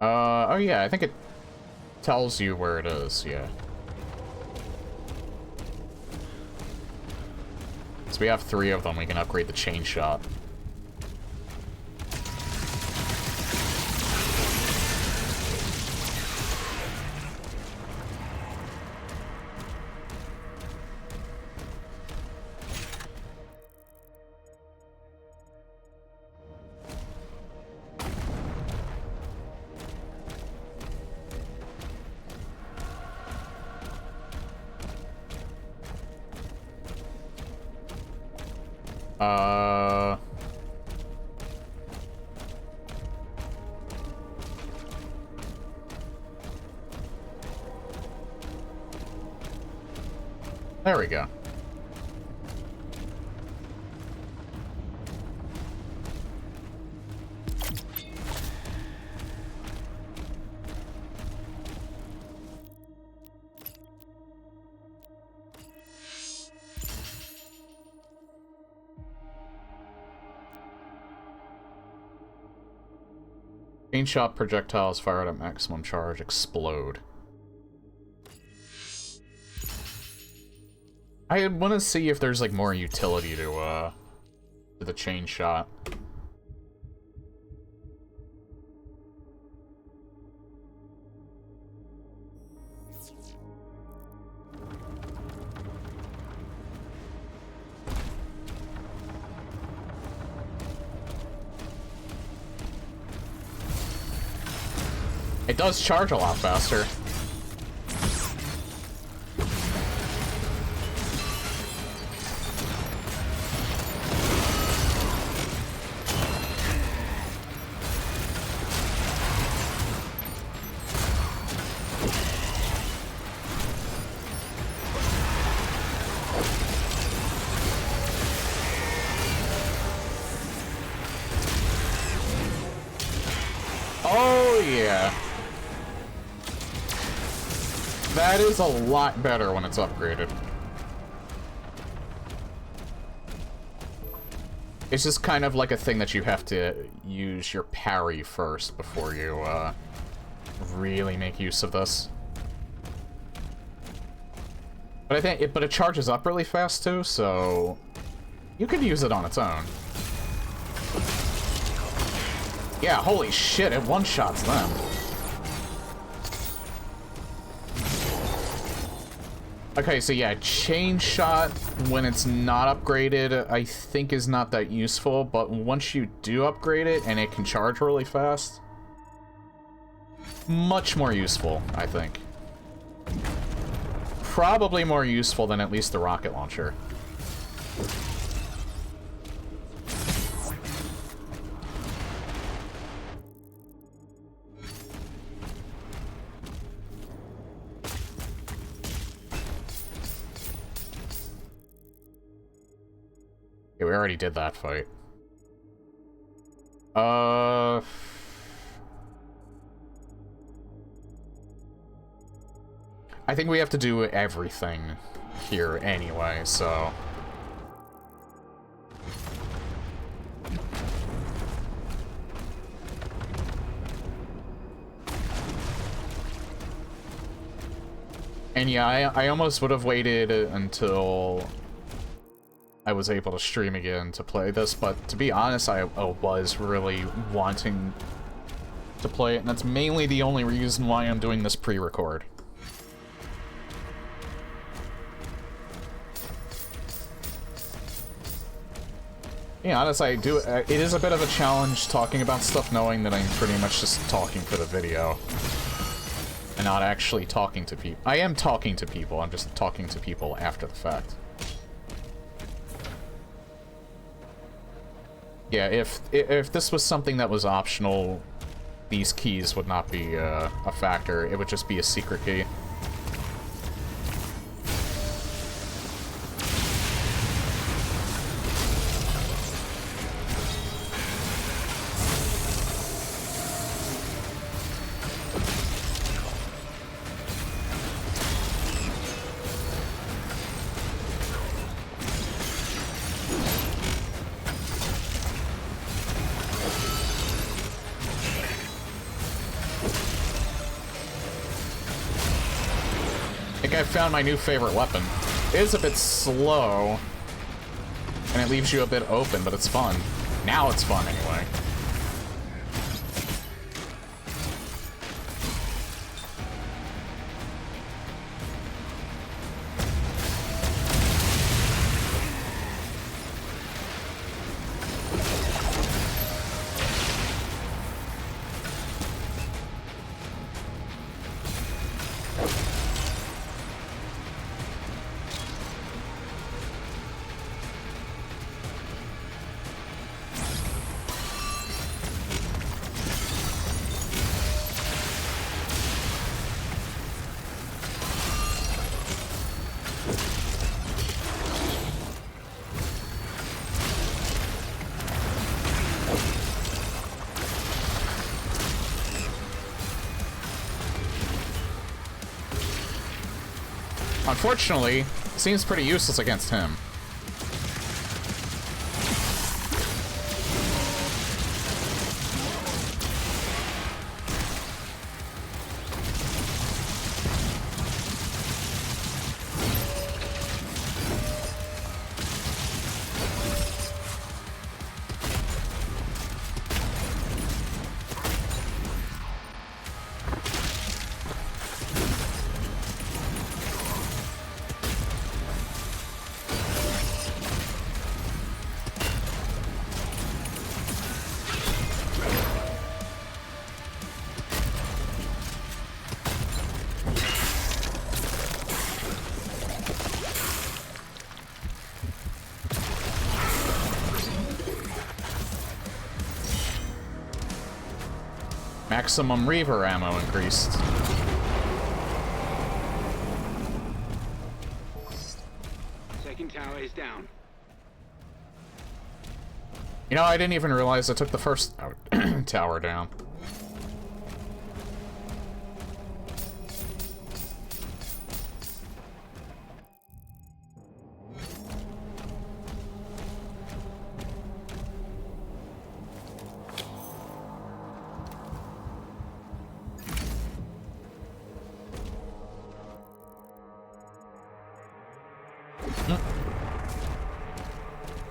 Oh yeah, I think it tells you where it is, yeah. We have 3 of them, we can upgrade the chain shot. There we go. Chain shot projectiles fired at maximum charge explode. I want to see if there's like more utility to the chain shot. It does charge a lot faster. Oh yeah. That is a lot better when it's upgraded. It's just kind of like a thing that you have to use your parry first before you really make use of this. But I think it charges up really fast too, so you could use it on its own. Yeah, holy shit, it one-shots them. Okay, so yeah, chain shot, when it's not upgraded, I think is not that useful, but once you do upgrade it and it can charge really fast, much more useful, I think. Probably more useful than at least the rocket launcher. Yeah, we already did that fight. I think we have to do everything here anyway, so... And yeah, I almost would have waited until I was able to stream again to play this, but to be honest, I was really wanting to play it, and that's mainly the only reason why I'm doing this pre-record. Yeah, honestly, I do. It is a bit of a challenge talking about stuff knowing that I'm pretty much just talking for the video. And not actually talking to people. I am talking to people, I'm just talking to people after the fact. Yeah, if this was something that was optional, these keys would not be a factor. It would just be a secret key. I found my new favorite weapon. It is a bit slow, and it leaves you a bit open, but it's fun. Now it's fun, anyway. Unfortunately, it seems pretty useless against him. Maximum Reaver ammo increased. Second tower is down. You know, I didn't even realize I took the first tower down.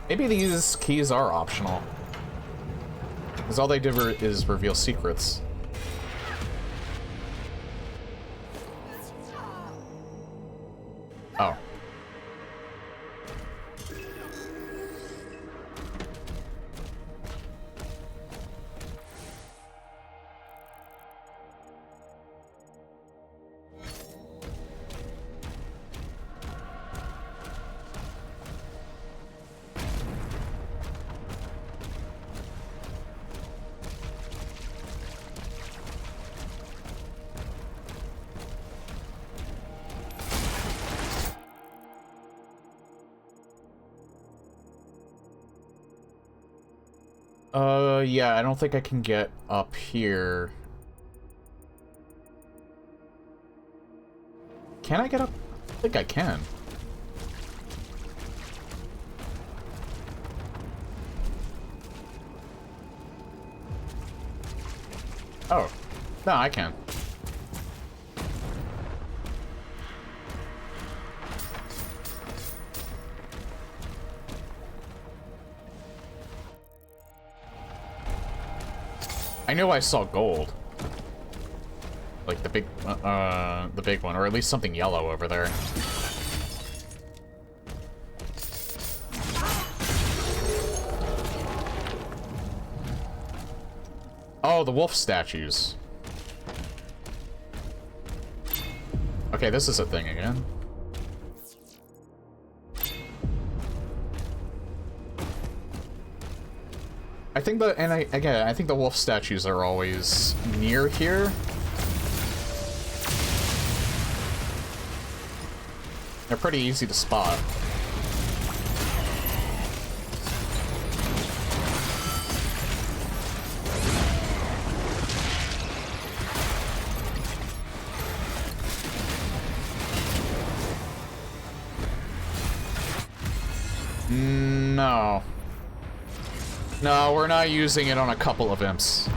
Maybe these keys are optional. Because all they did is reveal secrets. Oh. Yeah, I don't think I can get up here. Can I get up? I think I can. Oh. No, I can. I knew I saw gold. Like the big one, or at least something yellow over there. Oh, the wolf statues. Okay, this is a thing again. I think I think the wolf statues are always near here. They're pretty easy to spot. No. No, we're not using it on a couple of imps.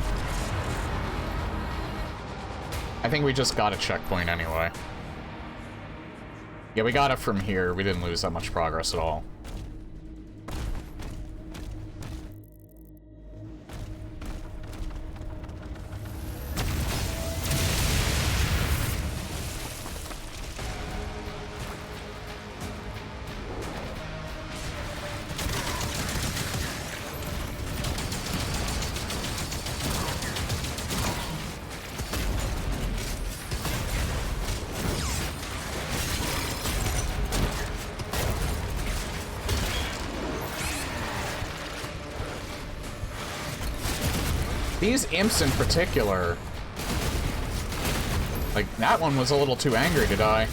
I think we just got a checkpoint anyway. Yeah, we got it from here. We didn't lose that much progress at all. These imps in particular, like, that one was a little too angry to die.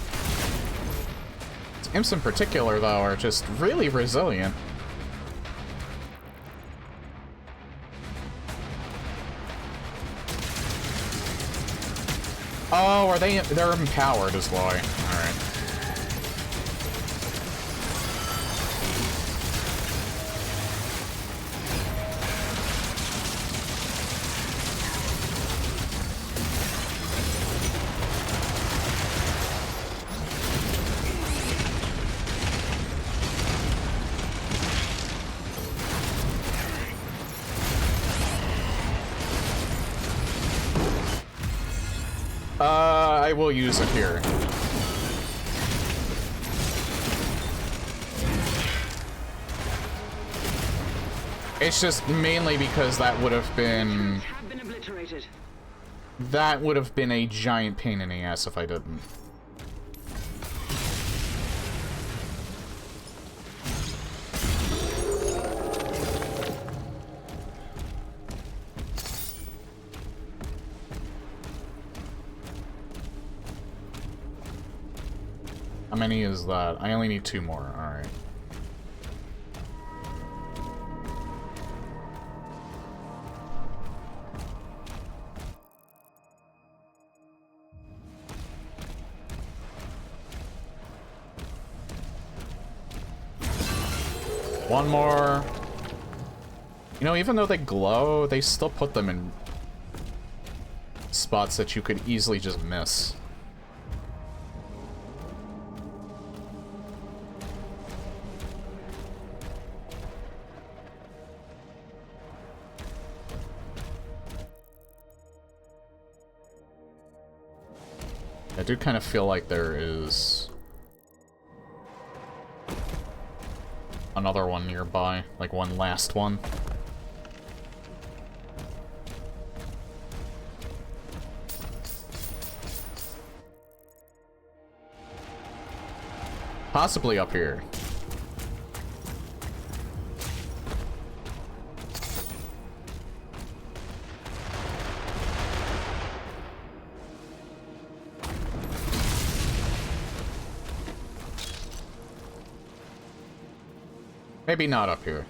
These imps in particular, though, are just really resilient. Oh, they're empowered is why. Alright. I will use it here. It's just mainly because that would have been... That would have been a giant pain in the ass if I didn't. How many is that? I only need 2 more. Alright. One more. You know, even though they glow, they still put them in spots that you could easily just miss. do kind of feel like there is another one nearby, like one last one. Possibly up here. Maybe not up here.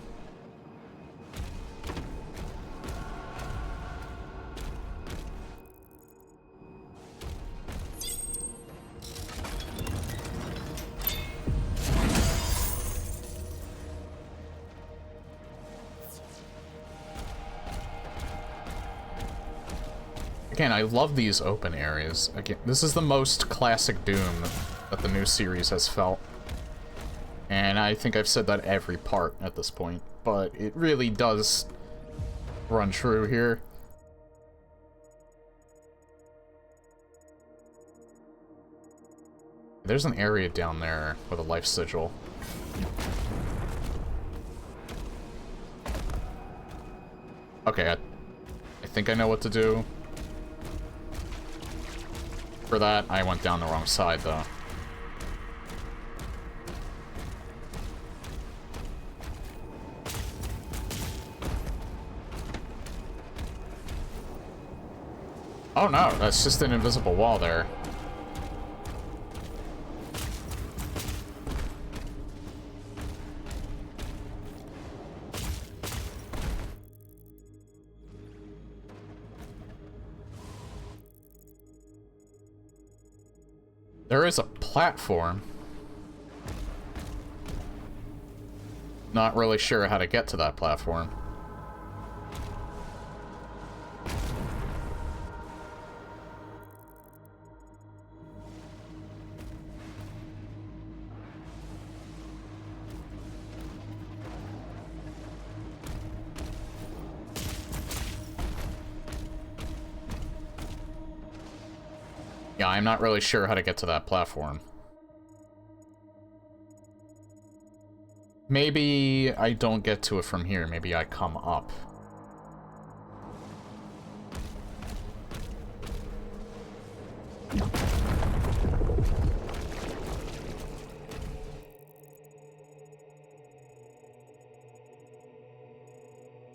Again, I love these open areas. Again, this is the most classic Doom that the new series has felt. And I think I've said that every part at this point, but it really does run true here. There's an area down there with a life sigil. Okay, I think I know what to do. For that, I went down the wrong side, though. Oh no, that's just an invisible wall there. There is a platform. Not really sure how to get to that platform. Yeah, I'm not really sure how to get to that platform. Maybe I don't get to it from here. Maybe I come up.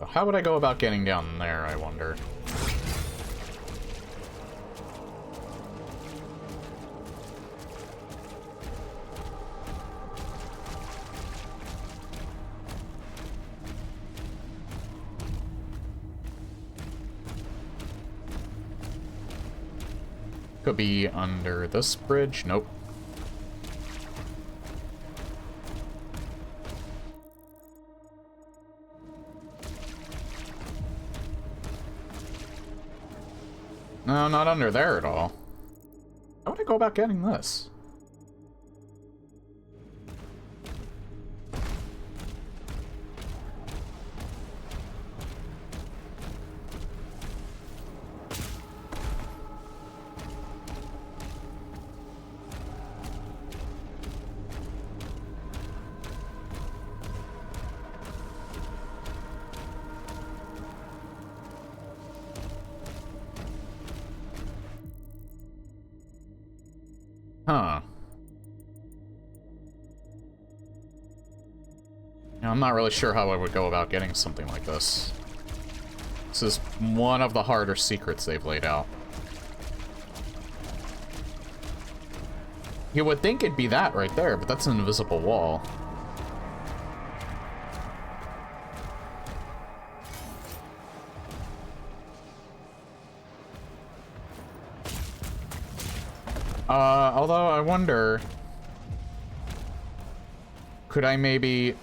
How would I go about getting down there, I wonder? Could be under this bridge. Nope. No, not under there at all. How would I go about getting this? Huh. Yeah, I'm not really sure how I would go about getting something like this. This is one of the harder secrets they've laid out. You would think it'd be that right there, but that's an invisible wall. Although I wonder... Could I maybe...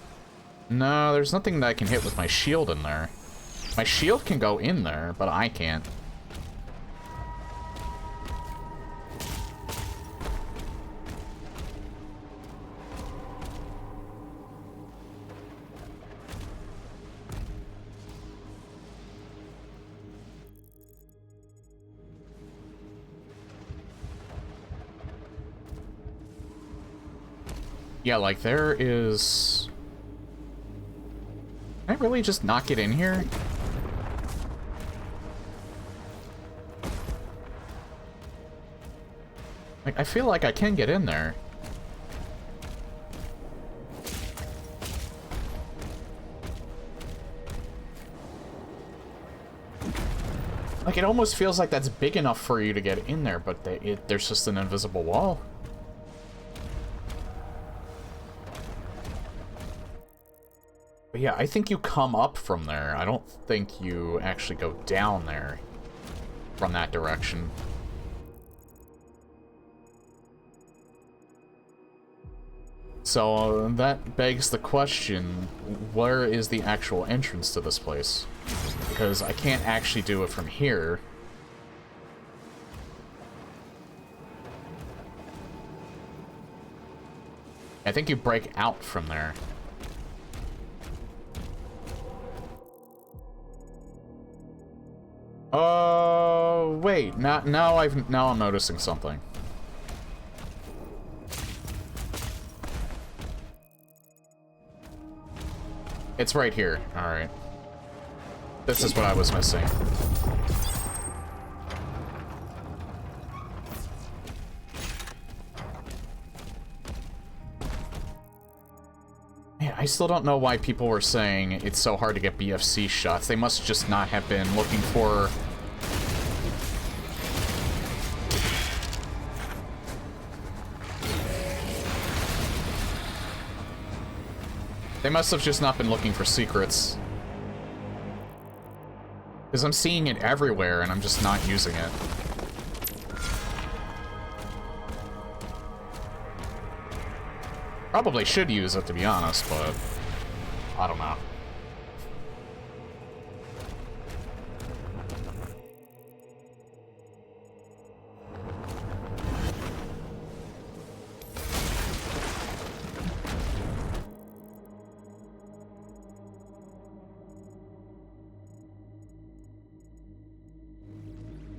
No, there's nothing that I can hit with my shield in there. My shield can go in there, but I can't. Yeah, like, there is... Can I really just not get in here? Like, I feel like I can get in there. Like, it almost feels like that's big enough for you to get in there, but there's just an invisible wall. But yeah, I think you come up from there. I don't think you actually go down there from that direction. So that begs the question, where is the actual entrance to this place? Because I can't actually do it from here. I think you break out from there. Oh, wait. Now I'm noticing something. It's right here. All right. This is what I was missing. Man, I still don't know why people were saying it's so hard to get BFC shots. They must just not have been looking for... They must have just not been looking for secrets. Because I'm seeing it everywhere, and I'm just not using it. Probably should use it, to be honest, but... I don't know.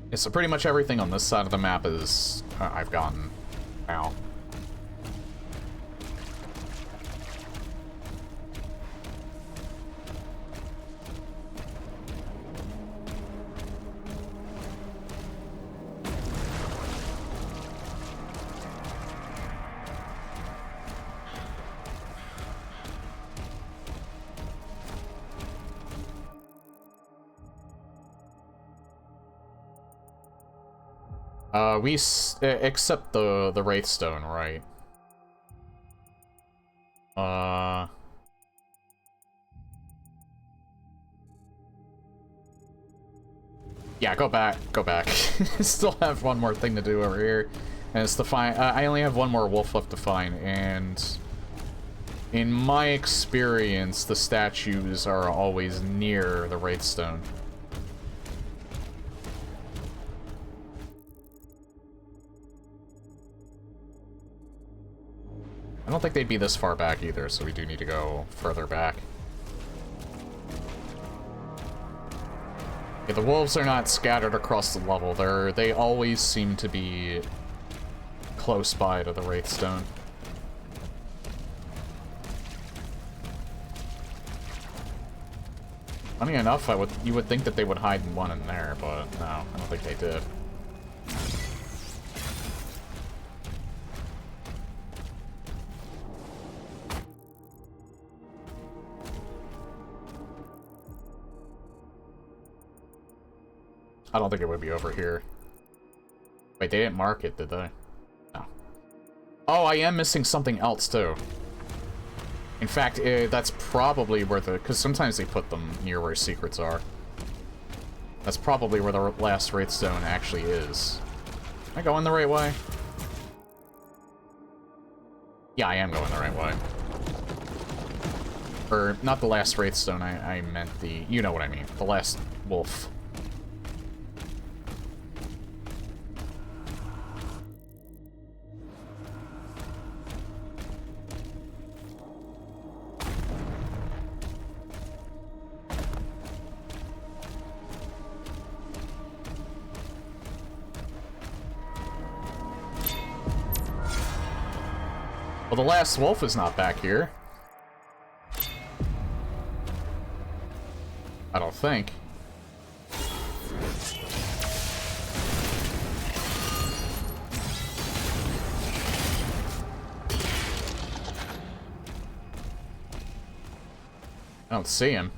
Yeah, so pretty much everything on this side of the map is... I've gotten now. We accept the Wraithstone, right? Yeah, go back. Still have one more thing to do over here, and it's to find. I only have one more wolf left to find, and in my experience, the statues are always near the Wraithstone. I don't think they'd be this far back either, so we do need to go further back. Yeah, the wolves are not scattered across the level. They always seem to be close by to the Wraithstone. Funny enough, you would think that they would hide one in there, but no, I don't think they did. I don't think it would be over here. Wait, they didn't mark it, did they? No. Oh, I am missing something else, too. In fact, that's probably where the... Because sometimes they put them near where secrets are. That's probably where the last Wraithstone actually is. Am I going the right way? Yeah, I am going the right way. Or, not the last Wraithstone, I meant the... You know what I mean. The last wolf. Well, the last wolf is not back here. I don't think. I don't see him.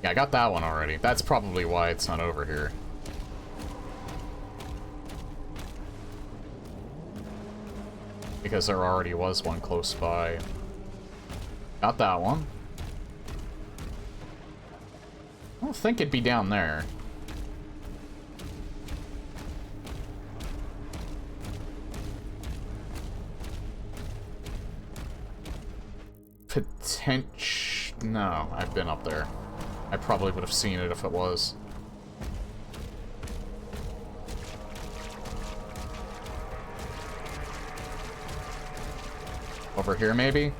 Yeah, I got that one already. That's probably why it's not over here. Because there already was one close by. Got that one. I don't think it'd be down there. No, I've been up there. I probably would have seen it if it was. Over here, maybe?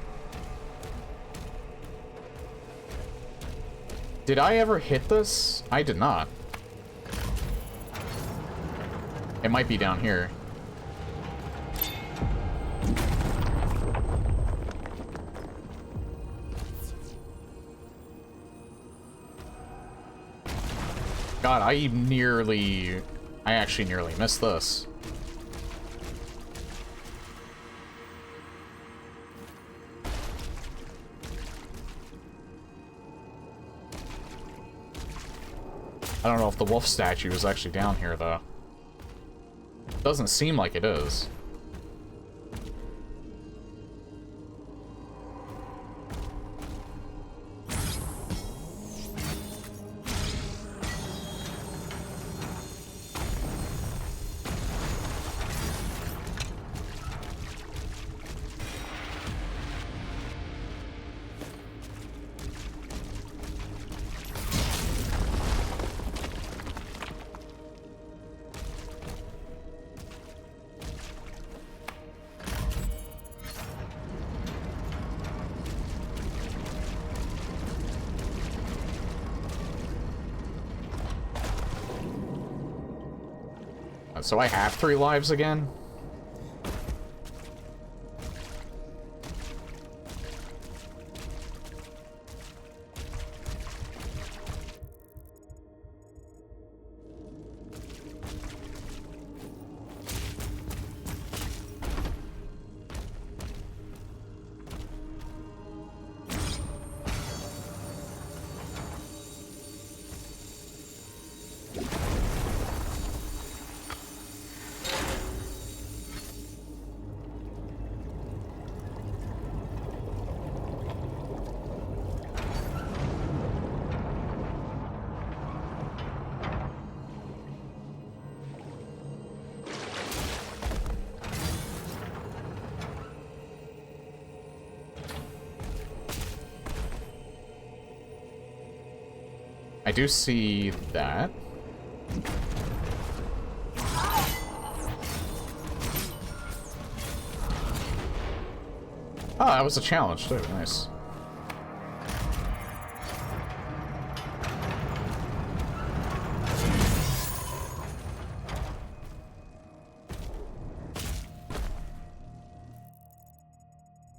Did I ever hit this? I did not. It might be down here. God, I actually nearly missed this. I don't know if the wolf statue is actually down here, though. Doesn't seem like it is. So I have 3 lives again? I do see that. Oh, that was a challenge too. Nice.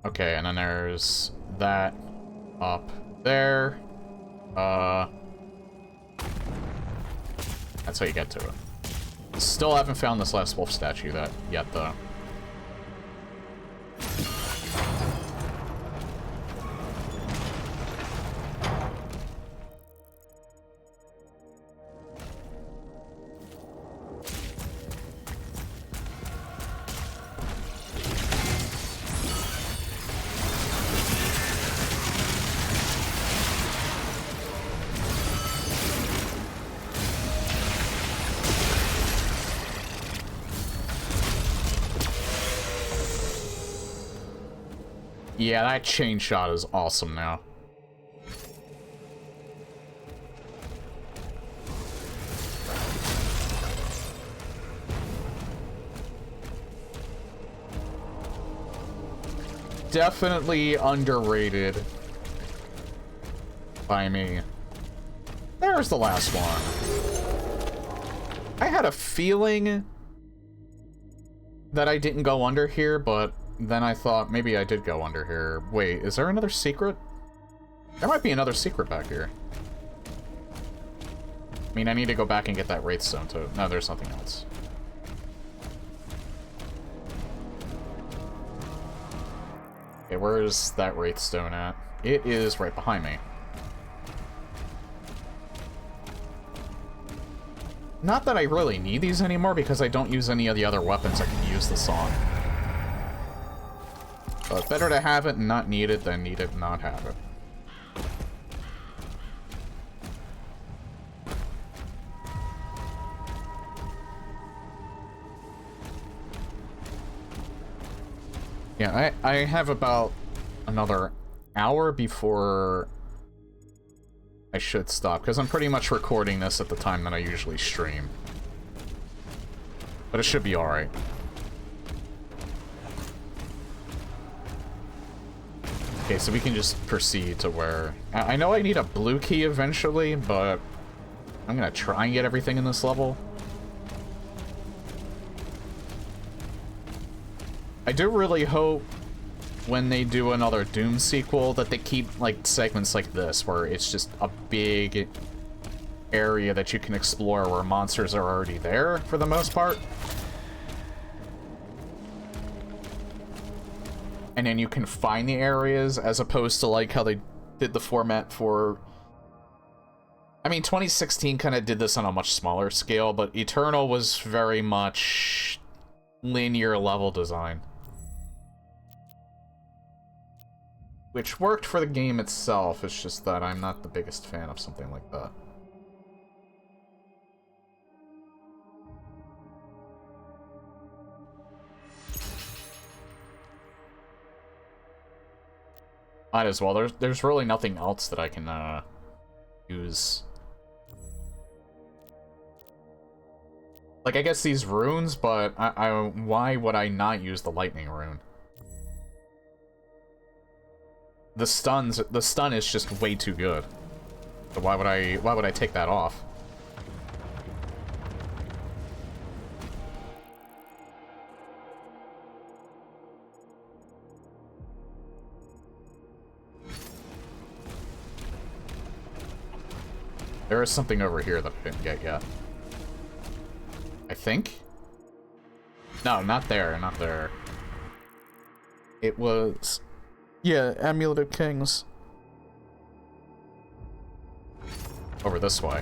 Okay, and then there's that up there. That's how you get to it. Still haven't found this last wolf statue yet, though. Yeah, that chain shot is awesome now. Definitely underrated by me. There's the last one. I had a feeling that I didn't go under here, but then I thought maybe I did go under here. Wait, is there another secret? There might be another secret back here. I mean, I need to go back and get that Wraithstone too. No, there's nothing else. Okay, where's that Wraithstone at? It is right behind me. Not that I really need these anymore, because I don't use any of the other weapons I can use this on. But better to have it and not need it than need it and not have it. Yeah, I have about another hour before I should stop, because I'm pretty much recording this at the time that I usually stream. But it should be alright. Okay, so we can just proceed to where... I know I need a blue key eventually, but I'm gonna try and get everything in this level. I do really hope when they do another Doom sequel that they keep like segments like this where it's just a big area that you can explore where monsters are already there for the most part. And then you can find the areas as opposed to like how they did the format for... I mean, 2016 kind of did this on a much smaller scale, but Eternal was very much linear level design. Which worked for the game itself, it's just that I'm not the biggest fan of something like that. Might as well. There's really nothing else that I can use. Like, I guess these runes, but why would I not use the lightning rune? The stun is just way too good. So why would I take that off? There is something over here that I didn't get yet. I think? No, not there, not there. It was... Yeah, Amulet of Kings. Over this way.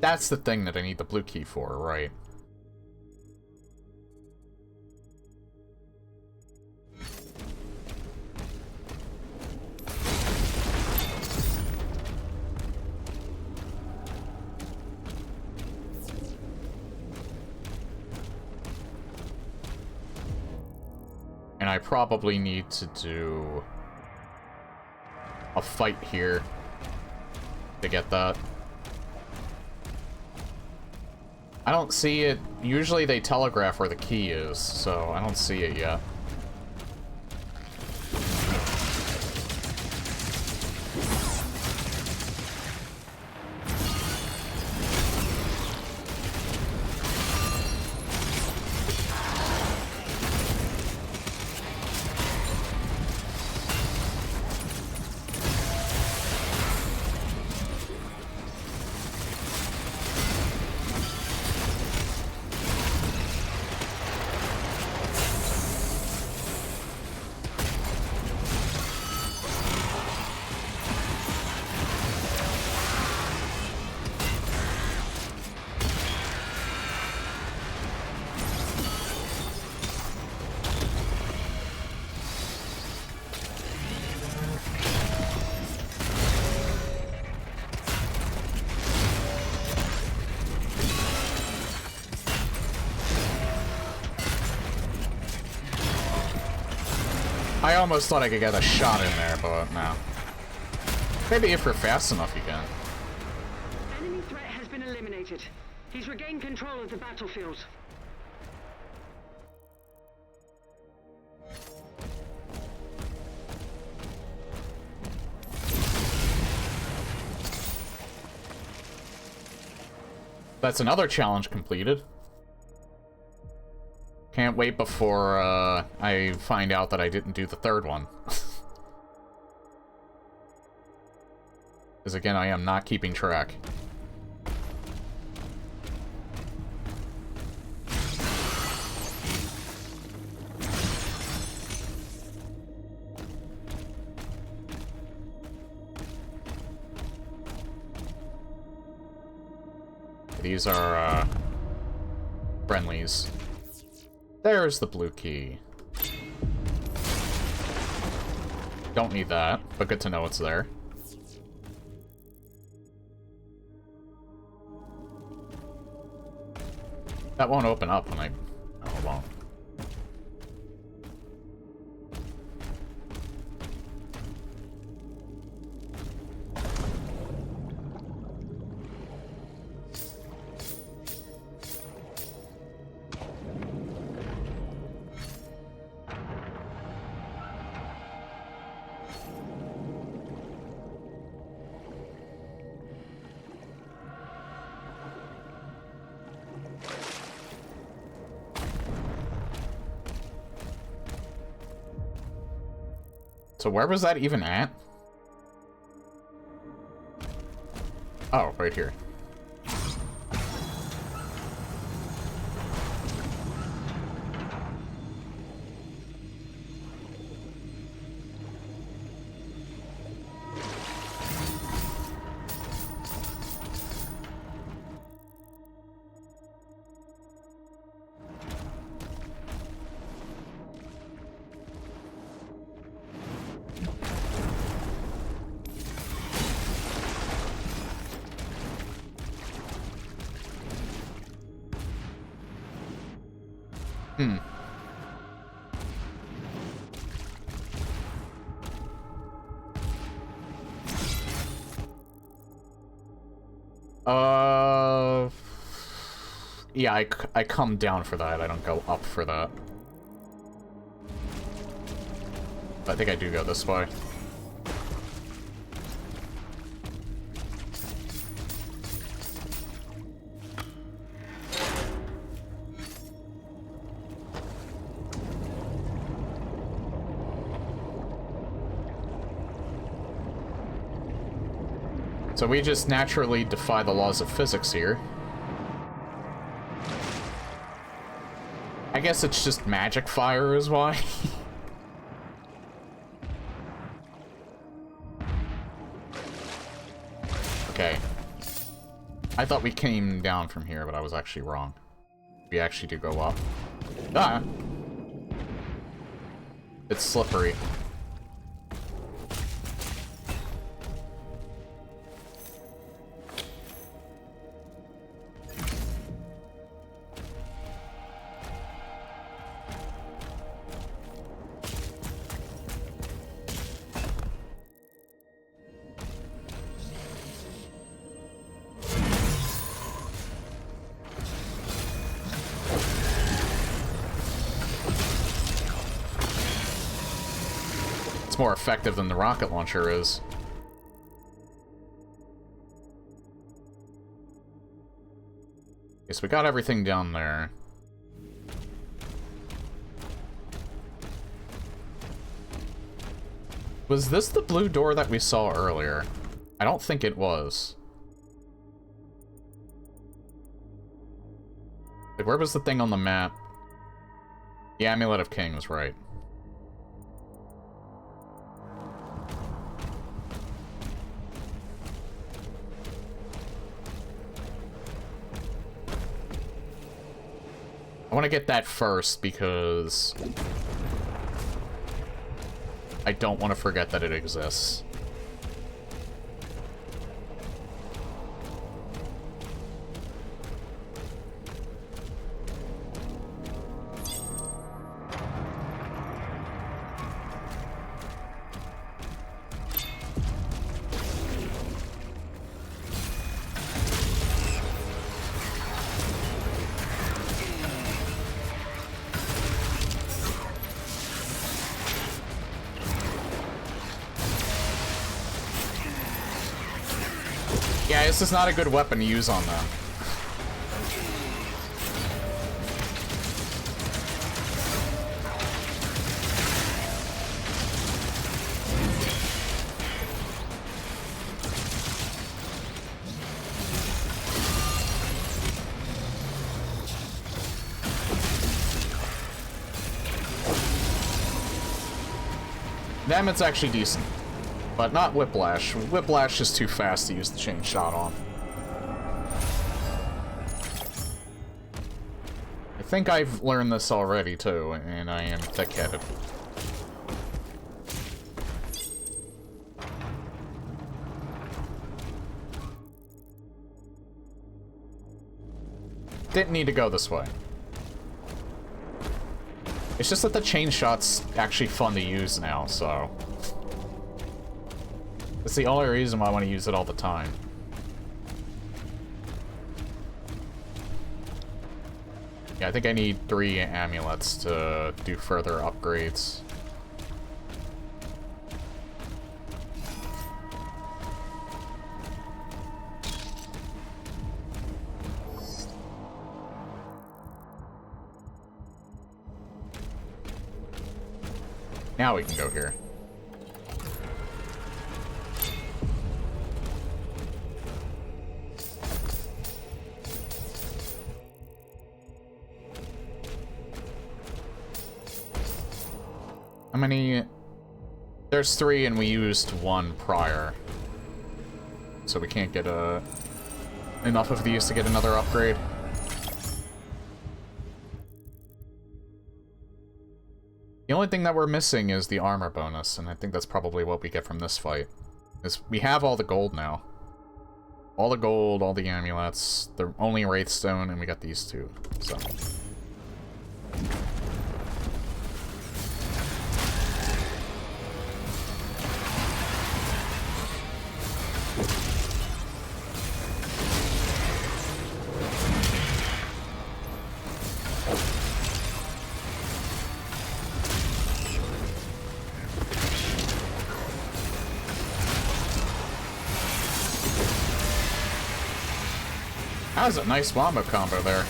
That's the thing that I need the blue key for, right? And I probably need to do a fight here to get that. I don't see it. Usually they telegraph where the key is, so I don't see it yet. I almost thought I could get a shot in there, but no. Maybe if you're fast enough, you can. Enemy threat has been eliminated. He's regained control of the battlefield. That's another challenge completed. Can't wait before I find out that I didn't do the third one. Because again, I am not keeping track. These are, friendlies. There's the blue key. Don't need that, but good to know it's there. That won't open up when I... Oh, it won't. So where was that even at? Oh, right here. Yeah, I come down for that. I don't go up for that. I think I do go this way. So we just naturally defy the laws of physics here. I guess it's just magic fire is why. Okay. I thought we came down from here, but I was actually wrong. We actually do go up. Ah! It's slippery. More effective than the rocket launcher is. Okay, so we got everything down there. Was this the blue door that we saw earlier? I don't think it was. Like, where was the thing on the map? The Amulet of Kings, right. I want to get that first because I don't want to forget that it exists. Yeah, this is not a good weapon to use on them. Them, it's actually decent. But not Whiplash. Whiplash is too fast to use the chain shot on. I think I've learned this already, too, and I am thick-headed. Didn't need to go this way. It's just that the chain shot's actually fun to use now, so... It's the only reason why I want to use it all the time. Yeah, I think I need 3 amulets to do further upgrades. Now we can go here. How many? There's 3 and we used 1 prior. So we can't get enough of these to get another upgrade. The only thing that we're missing is the armor bonus, and I think that's probably what we get from this fight. Is we have all the gold now. All the gold, all the amulets, the only Wraithstone, and we got these 2, so... That was a nice wombo combo there.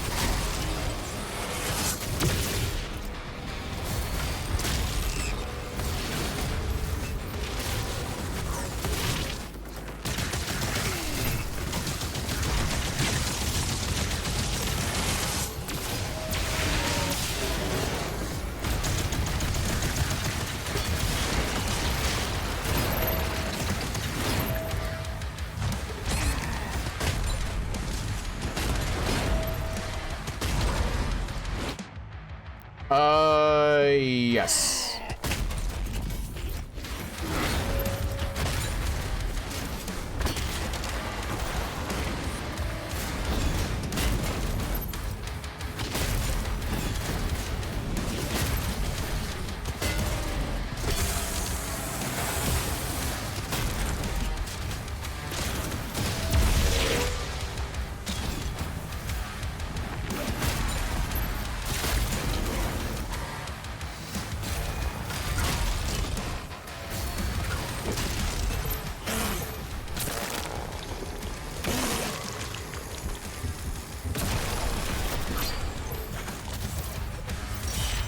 Yes.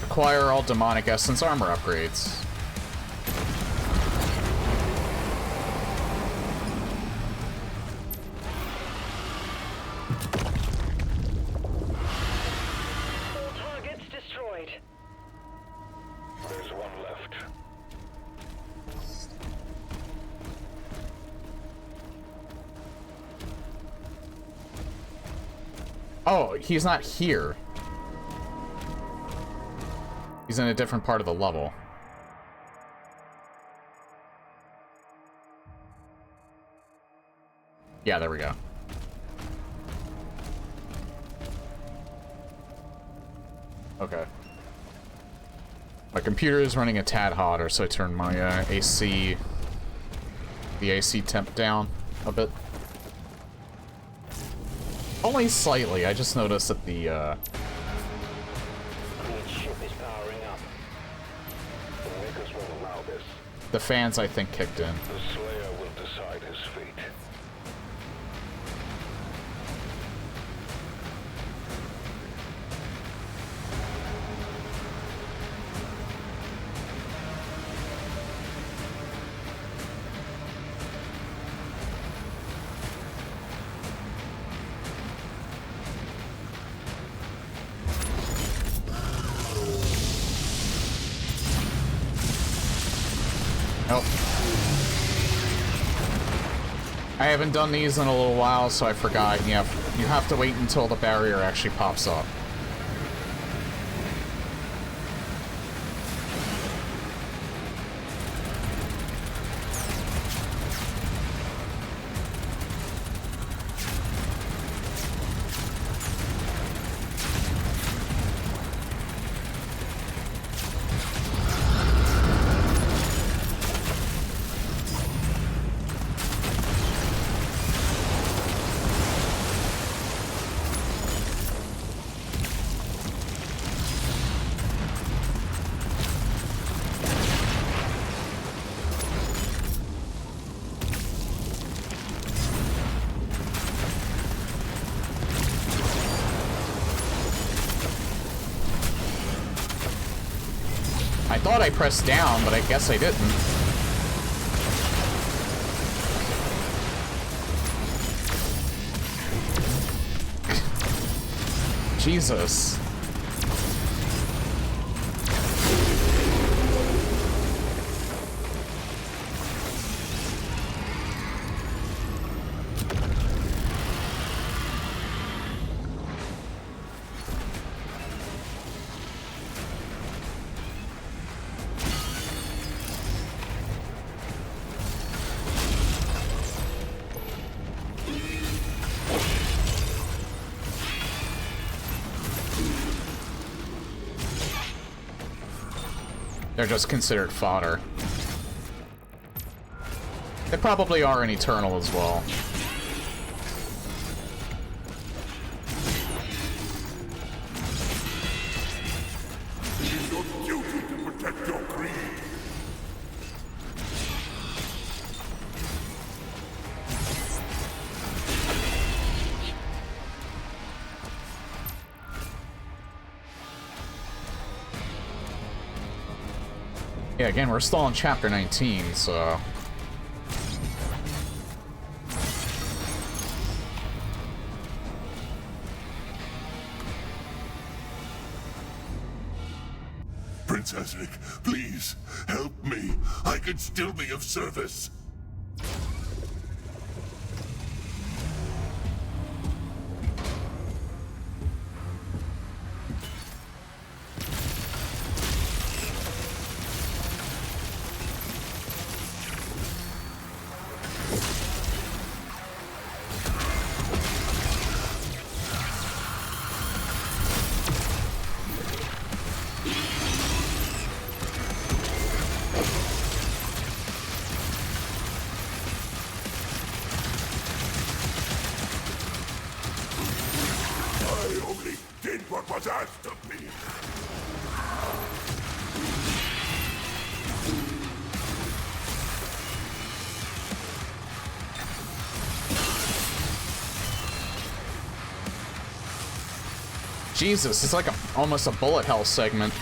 Acquire all demonic essence armor upgrades. All targets destroyed. There's 1 left. Oh, he's not here. He's in a different part of the level. Yeah, there we go. Okay. My computer is running a tad hotter, so I turned my the AC temp down a bit. Only slightly. I just noticed that the the fans, I think, kicked in. The Slayer will decide his fate. I haven't done these in a little while, so I forgot. You have to wait until the barrier actually pops up. I thought I pressed down, but I guess I didn't. Jesus. They're just considered fodder. They probably are in Eternal as well. Yeah, again, we're still on Chapter 19, so... Princess Rick, please, help me. I can still be of service. Jesus, it's like almost a bullet hell segment.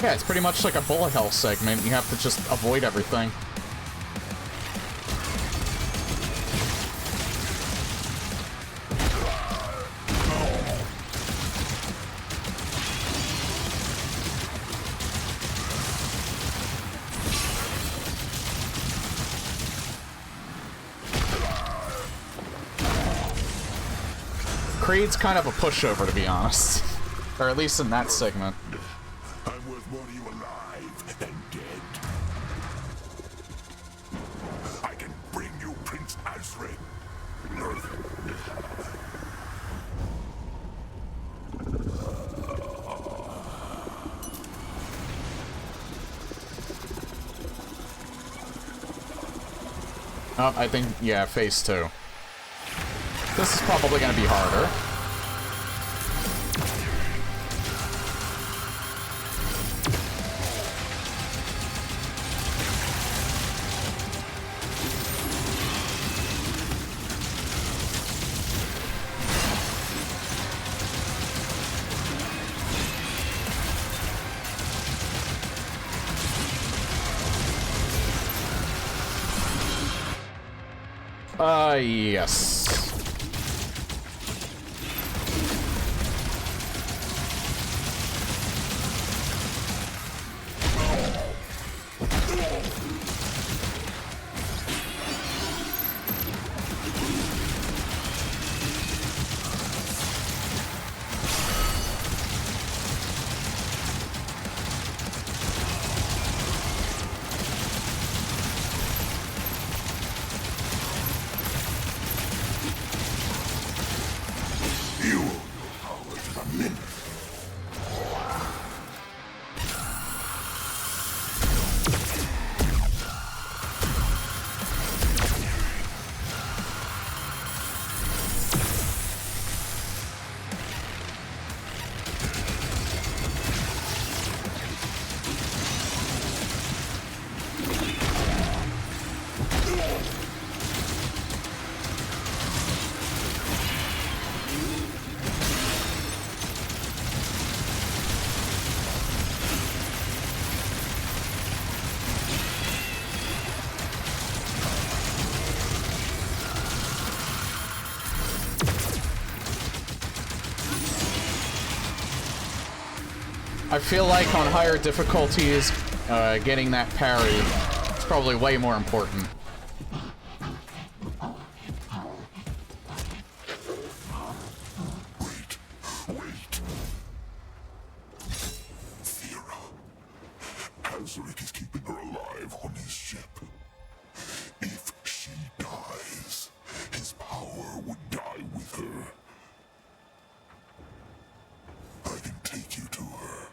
Yeah, it's pretty much like a bullet hell segment. You have to just avoid everything. Kraid's kind of a pushover, to be honest. Or at least in that segment. I'm worth more to you alive than dead. I can bring you Prince Azrin. Oh, I think, yeah, phase 2. This is probably going to be harder. Yes. You owe your power to the minute. I feel like on higher difficulties, getting that parry is probably way more important. Wait. Thera. Azaric is keeping her alive on his ship. If she dies, his power would die with her. I can take you to her.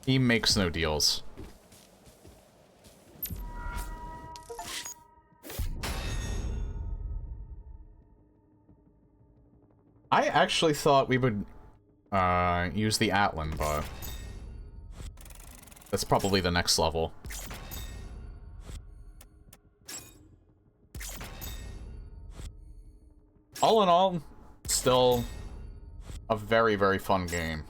He makes no deals. I actually thought we would use the Atlan, but that's probably the next level. All in all, still a very, very fun game.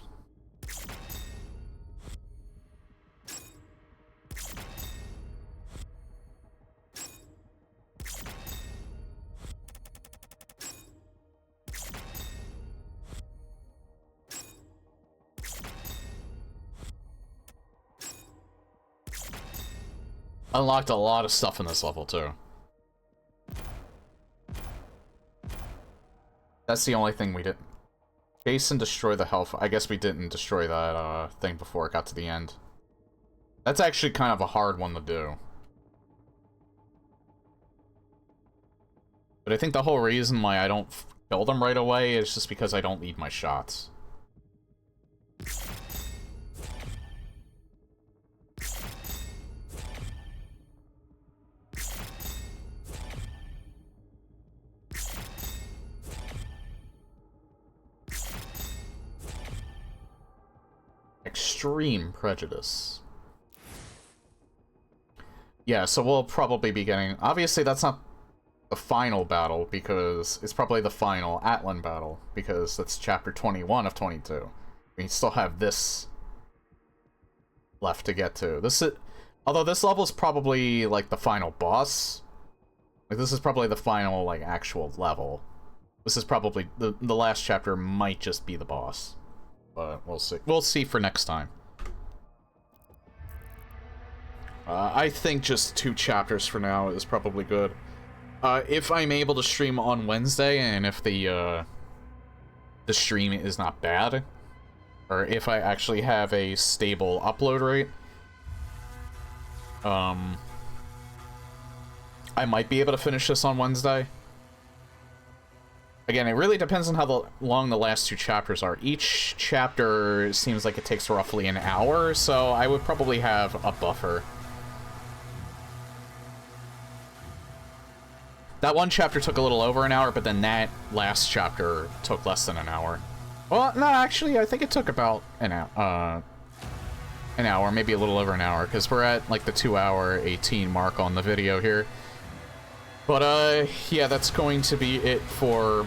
Unlocked a lot of stuff in this level, too. That's the only thing we didn't. Jason destroy the health. I guess we didn't destroy that thing before it got to the end. That's actually kind of a hard one to do. But I think the whole reason why I don't kill them right away is just because I don't lead my shots. Extreme prejudice. Yeah, so we'll probably be getting... Obviously, that's not the final battle, because it's probably the final Atlan battle, because that's chapter 21 of 22. We still have this left to get to. Although this level is probably, like, the final boss. Like, this is probably the final, like, actual level. This is probably... The last chapter might just be the boss. But we'll see. We'll see for next time. I think just 2 chapters for now is probably good. If I'm able to stream on Wednesday, and if the stream is not bad, or if I actually have a stable upload rate, I might be able to finish this on Wednesday. Again, it really depends on how long the last 2 chapters are. Each chapter seems like it takes roughly an hour, so I would probably have a buffer. That one chapter took a little over an hour, but then that last chapter took less than an hour. Well, no, actually, I think it took about an hour. an hour, maybe a little over an hour, because we're at like the 2-hour 18 mark on the video here. But yeah, that's going to be it for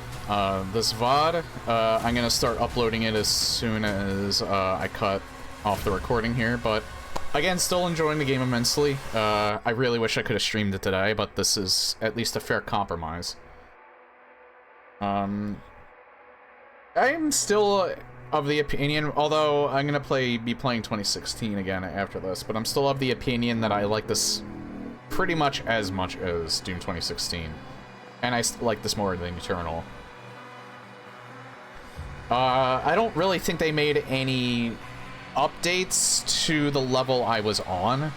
this VOD. I'm gonna start uploading it as soon as I cut off the recording here, but again, still enjoying the game immensely. I really wish I could have streamed it today, but this is at least a fair compromise. I'm still of the opinion, although I'm gonna be playing 2016 again after this, but I'm still of the opinion that I like this pretty much as Doom 2016, and I like this more than Eternal. I don't really think they made any updates to the level I was on,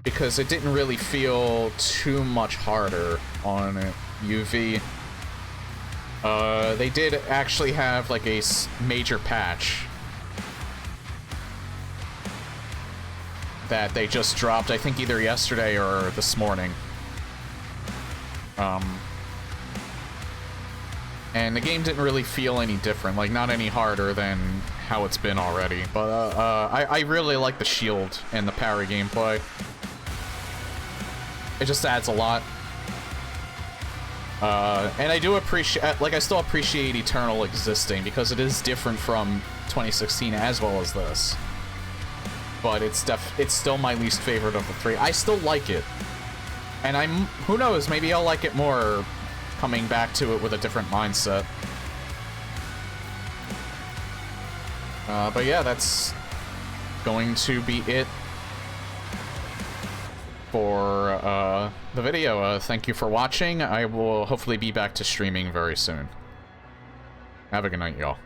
because it didn't really feel too much harder on UV. They did actually have like a major patch that they just dropped, I think either yesterday or this morning. And the game didn't really feel any different, like not any harder than how it's been already. But I really like the shield and the parry gameplay. It just adds a lot. And I do appreciate, like, I still appreciate Eternal existing because it is different from 2016 as well as this. But it's still my least favorite of the three. I still like it. And who knows, maybe I'll like it more coming back to it with a different mindset. But yeah, that's going to be it for the video. Thank you for watching. I will hopefully be back to streaming very soon. Have a good night, y'all.